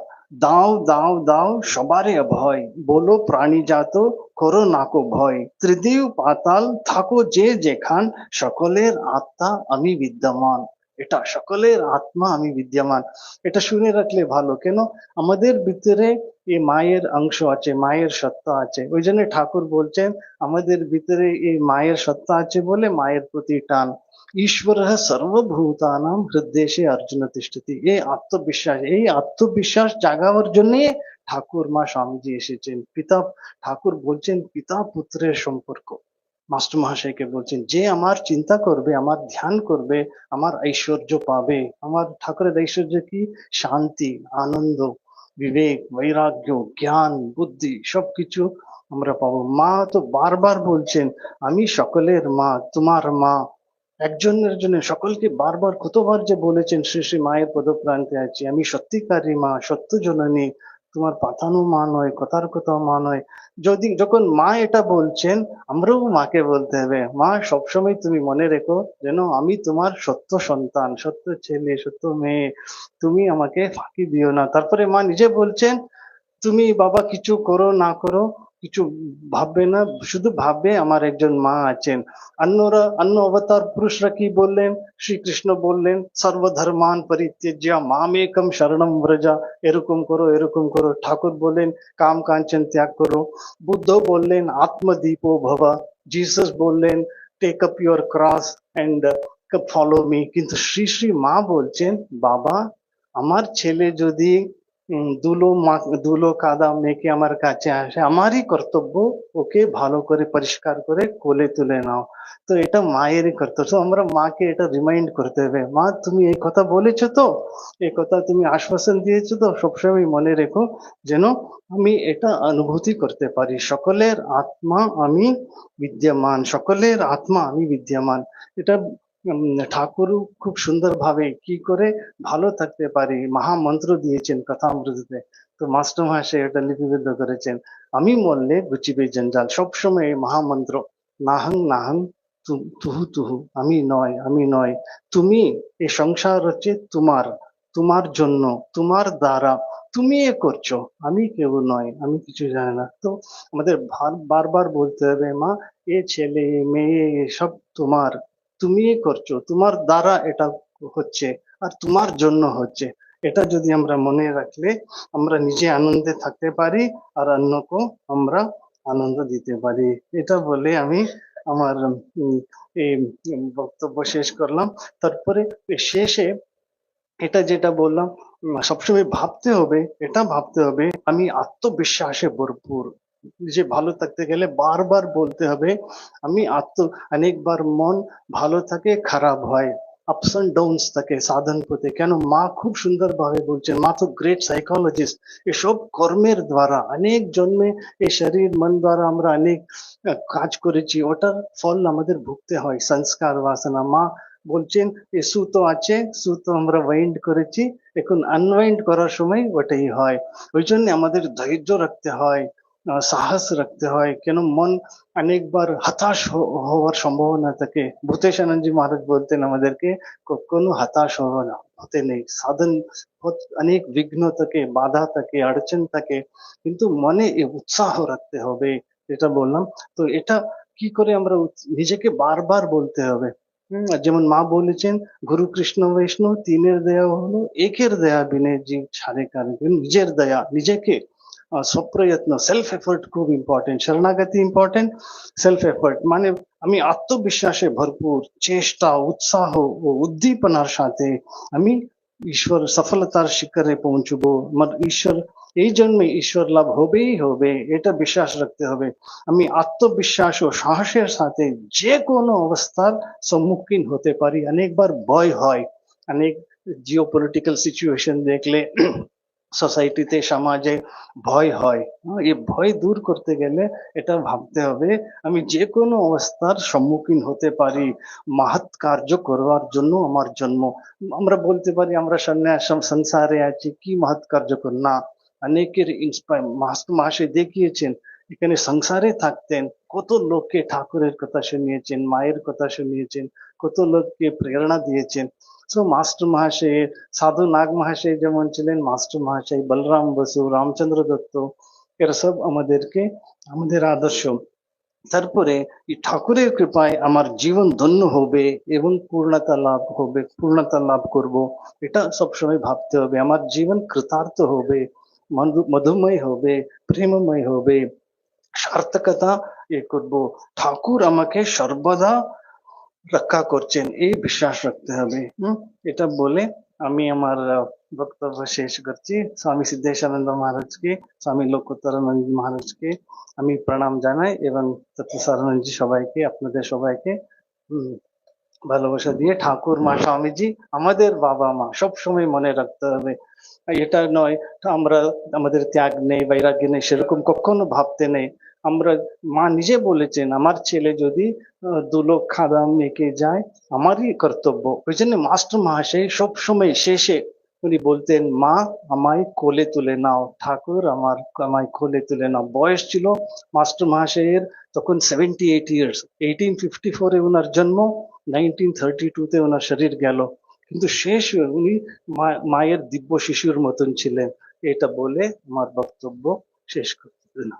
দাও দাও দাও সবারে অভয়, বলো প্রাণী জাত করো নাকো ভয়, ত্রিদিব পাতাল থাকো যে যেখান, সকলের আত্মা আমি বিদ্যমান। এটা সকলের আত্মা আমি বিদ্যমান, এটা শুনে রাখলে ভালো। কেন আমাদের ভিতরে এই মায়ের অংশ আছে, মায়ের সত্তা আছে, ওই জন্য ঠাকুর বলছেন আমাদের ভিতরে এই মায়ের সত্তা আছে বলে মায়ের প্রতি টান। ঈশ্বর সর্বভূতানাম হৃদয়ে অর্জুন তিষ্ঠতি। এই আত্মবিশ্বাস জাগাবার জন্য ঠাকুর মা স্বামীজি এসেছেন। ঠাকুর বলছেন পিতা পুত্রের সম্পর্ক। মাস্টার মহাশয়কে বলছেন যে আমার চিন্তা করবে, আমার ধ্যান করবে, আমার ঐশ্বর্য পাবে। আমার ঠাকুরের ঐশ্বর্য কি? শান্তি, আনন্দ, বিবেক, বৈরাগ্য, জ্ঞান, বুদ্ধি, সবকিছু আমরা পাবো। মা তো বারবার বলছেন আমি সকলের মা, তোমার মা, একজনের জন্য সকলকে বারবার কতবার যে বলেছেন শ্রী শ্রী মায়ের পদপ্রান্তে আছি, আমি সত্যিকারী মা, সত্য জননী, তোমার পাতানো মা নয়, কথার কথা মা নয়। যখন মা এটা বলছেন, আমরাও মাকে বলতে হবে, মা সবসময় তুমি মনে রেখো যেন আমি তোমার সত্য সন্তান, সত্য ছেলে, সত্য মেয়ে, তুমি আমাকে ফাঁকি দিও না। তারপরে মা নিজে বলছেন, তুমি বাবা কিছু করো না করো, কিছু ভাববে না, শুধু ভাববে আমার একজন মা আছেন। অন্য অবতার পুরুষরা কি বললেন? শ্রীকৃষ্ণ বললেন সর্বধর্মান পরিত্যজ্য মামেকম শরণম ব্রজা, এরকম করো এরকম করো। ঠাকুর বললেন কাম কাঞ্চন ত্যাগ করো। বুদ্ধ বললেন আত্মদীপো ভব। জিসাস বললেন take up your cross and follow me. কিন্তু শ্রী শ্রী মা বলছেন, বাবা আমার ছেলে যদি ধুলো কাদা মেখে আমার কাছে আসে, আমারই কর্তব্য ওকে ভালো করে পরিষ্কার করে কোলে তুলে নাও। তো এটা মায়েরই কর্তব্য। তো আমরা মাকে এটা রিমাইন্ড করতে হবে, মা তুমি এই কথা বলেছো তো, এই কথা তুমি আশ্বাসন দিয়েছো তো, সবসময় মনে রেখো যেন আমি এটা অনুভূতি করতে পারি, সকলের আত্মা আমি বিদ্যমান, সকলের আত্মা আমি বিদ্যমান। এটা ঠাকুর খুব সুন্দর ভাবে কি করে ভালো থাকতে পারি মহামন্ত্র দিয়েছেন কথামৃততে। তো মাস্টার মহাশয় এটা লিপিবদ্ধ করেছেন, আমি মরলে ঘুচিবে জঞ্জাল। সবসময় এই মহামন্ত্র, নাহং নাহং তুহু তুহু, আমি নয় আমি নয়, তুমি, এই সংসার হচ্ছে তোমার, তোমার জন্য, তোমার দ্বারা, তুমি এ করছো, আমি কেউ নয়, আমি কিছু জানি না। তো আমাদের বারবার বলতে হবে, মা এ ছেলে এ মেয়ে এসব তোমার, তুমি করছো, তোমার দ্বারা এটা হচ্ছে, আর তোমার জন্য হচ্ছে। এটা যদি আমরা মনে রাখলে আমরা নিজে আনন্দে থাকতে পারি, আর অন্যকেও আমরা আনন্দ দিতে পারি। এটা বলে আমি আমার এই বক্তব্য শেষ করলাম। তারপরে শেষে এটা যেটা বললাম, সবসময় ভাবতে হবে, এটা ভাবতে হবে আমি আত্মবিশ্বাসে ভরপুর। যে ভালো থাকতে গেলে বারবার বলতে হবে আমি অনেকবার মন ভালো থাকে খারাপ হয়, আপস এন্ড ডাউনস থাকে সাধন পথে। কেন মা খুব সুন্দর ভাবে বলছেন, মা তো গ্রেট সাইকোলজিস্ট। এসব কর্মের দ্বারা অনেক জন্মে এই শরীর মন দ্বারা আমরা অনেক কাজ করেছি, ওটার ফল আমাদের ভুগতে হয়, সংস্কার বাসনা। মা বলছেন এই সুতো আছে, সুতো আমরা ওয়াইন্ড করেছি, এখন আনওয়াইন্ড করার সময় ওটাই হয়। ওই জন্য আমাদের ধৈর্য রাখতে হয়, সাহস রাখতে হয়। কেন মন অনেকবার হতাশ হওয়ার সম্ভাবনা থাকে। ভূতেশানন্দজি মহারাজ বলতেন আমাদেরকে কখনো হতাশ হতে নেই। সাধন অনেক বিঘ্ন থাকে, বাধা থাকে, অড়চন থাকে, কিন্তু মনে এই উৎসাহ রাখতে হবে, যেটা বললাম। তো এটা কি করে আমরা নিজেকে বারবার বলতে হবে। যেমন মা বলেছেন গুরু কৃষ্ণ বৈষ্ণব তিনের দেয়া হলো, একের দেয়া বিনে জীব ছাড়ে কারে। নিজের দয়া, নিজেকে সপ্রয়ত্ন, সেলফ এফোর্ট খুব ইম্পর্টেন্ট, শরণাগতি ইম্পর্টেন্ট, সেলফ এফোর্ট মানে আমি আত্মবিশ্বাসে ভরপুর, চেষ্টা উৎসাহ ও উদ্দীপনার সাথে আমি ঈশ্বর সফলতার শিখরে পৌঁছবো। আমার ঈশ্বর এই জন্মে ঈশ্বর লাভ হবেই হবে, এটা বিশ্বাস রাখতে হবে। আমি আত্মবিশ্বাস ও সাহসের সাথে যে কোনো অবস্থার সম্মুখীন হতে পারি। অনেকবার ভয় হয়, অনেক জিও পলিটিক্যাল সিচুয়েশন দেখলে সোসাইটিতে সমাজে ভয় হয়। এই ভয় দূর করতে গেলে এটা ভাবতে হবে আমি যে কোনো অবস্থার সম্মুখীন হতে পারি, মহৎ কার্য করবার জন্য আমার জন্ম। আমরা বলতে পারি আমরা সন্ন্যাসম সংসারে আছি, কি মহৎ কার্য কর না। অনেকের ইন্সপায়ার মাস্টার মহাশয় দেখিয়েছেন, এখানে সংসারে থাকতেন, কত লোককে ঠাকুরের কথা শুনিয়েছেন, মায়ের কথা শুনিয়েছেন, কত লোককে প্রেরণা দিয়েছেন। তো মাস্টার মহাশয়, সাধু নাগ মহাশয় যেমন ছিলেন, মাস্টার মহাশয়, বলরাম বসু, রামচন্দ্র দত্ত, এরা সব আমাদেরকে আমাদের আদর্শ। তারপরে এই ঠাকুরের কৃপায় আমার জীবন ধন্য হবে এবং পূর্ণতা লাভ হবে, পূর্ণতা লাভ করব, এটা সবসময় ভাবতে হবে। আমার জীবন কৃতার্থ হবে, মধুময় হবে, প্রেমময় হবে, সার্থকতা করব। ঠাকুর আমাকে সর্বদা রক্ষা করছেন, এই বিশ্বাস রাখতে হবে। এটা বলে আমি আমার বক্তব্য শেষ করছি। স্বামী সিদ্ধেশানন্দ মহারাজকে, স্বামী লোকোত্তরানন্দ মহারাজকে আমি প্রণাম জানাই, এবং তত্ত্বসারানন্দজি সবাইকে, আপনাদের সবাইকে ভালোবাসা দিয়ে, ঠাকুর মা স্বামীজি আমাদের বাবা মা সব সময় মনে রাখতে হবে। এটা নয় আমরা আমাদের ত্যাগ নেই, বৈরাগ্য নেই, সেরকম কখনো ভাবতে নেই। আমরা মা নিজে বলেছেন আমার ছেলে যদি দুলোক খাদা মেখে যায় আমারই কর্তব্য। ওই জন্য মাস্টার মহাশয় সব সময় শেষে উনি বলতেন মা আমায় কোলে তুলে নাও, ঠাকুর আমায় কোলে তুলে নাও। বয়স ছিল মাস্টার মহাশয়ের তখন 78 ইয়ার্স। 1854 এ ওনার জন্ম, 1932 তে ওনার শরীর গেল, কিন্তু শেষ উনি মায়ের দিব্য শিশুর মতন ছিলেন। এটা বলে আমার বক্তব্য শেষ করতে দিন।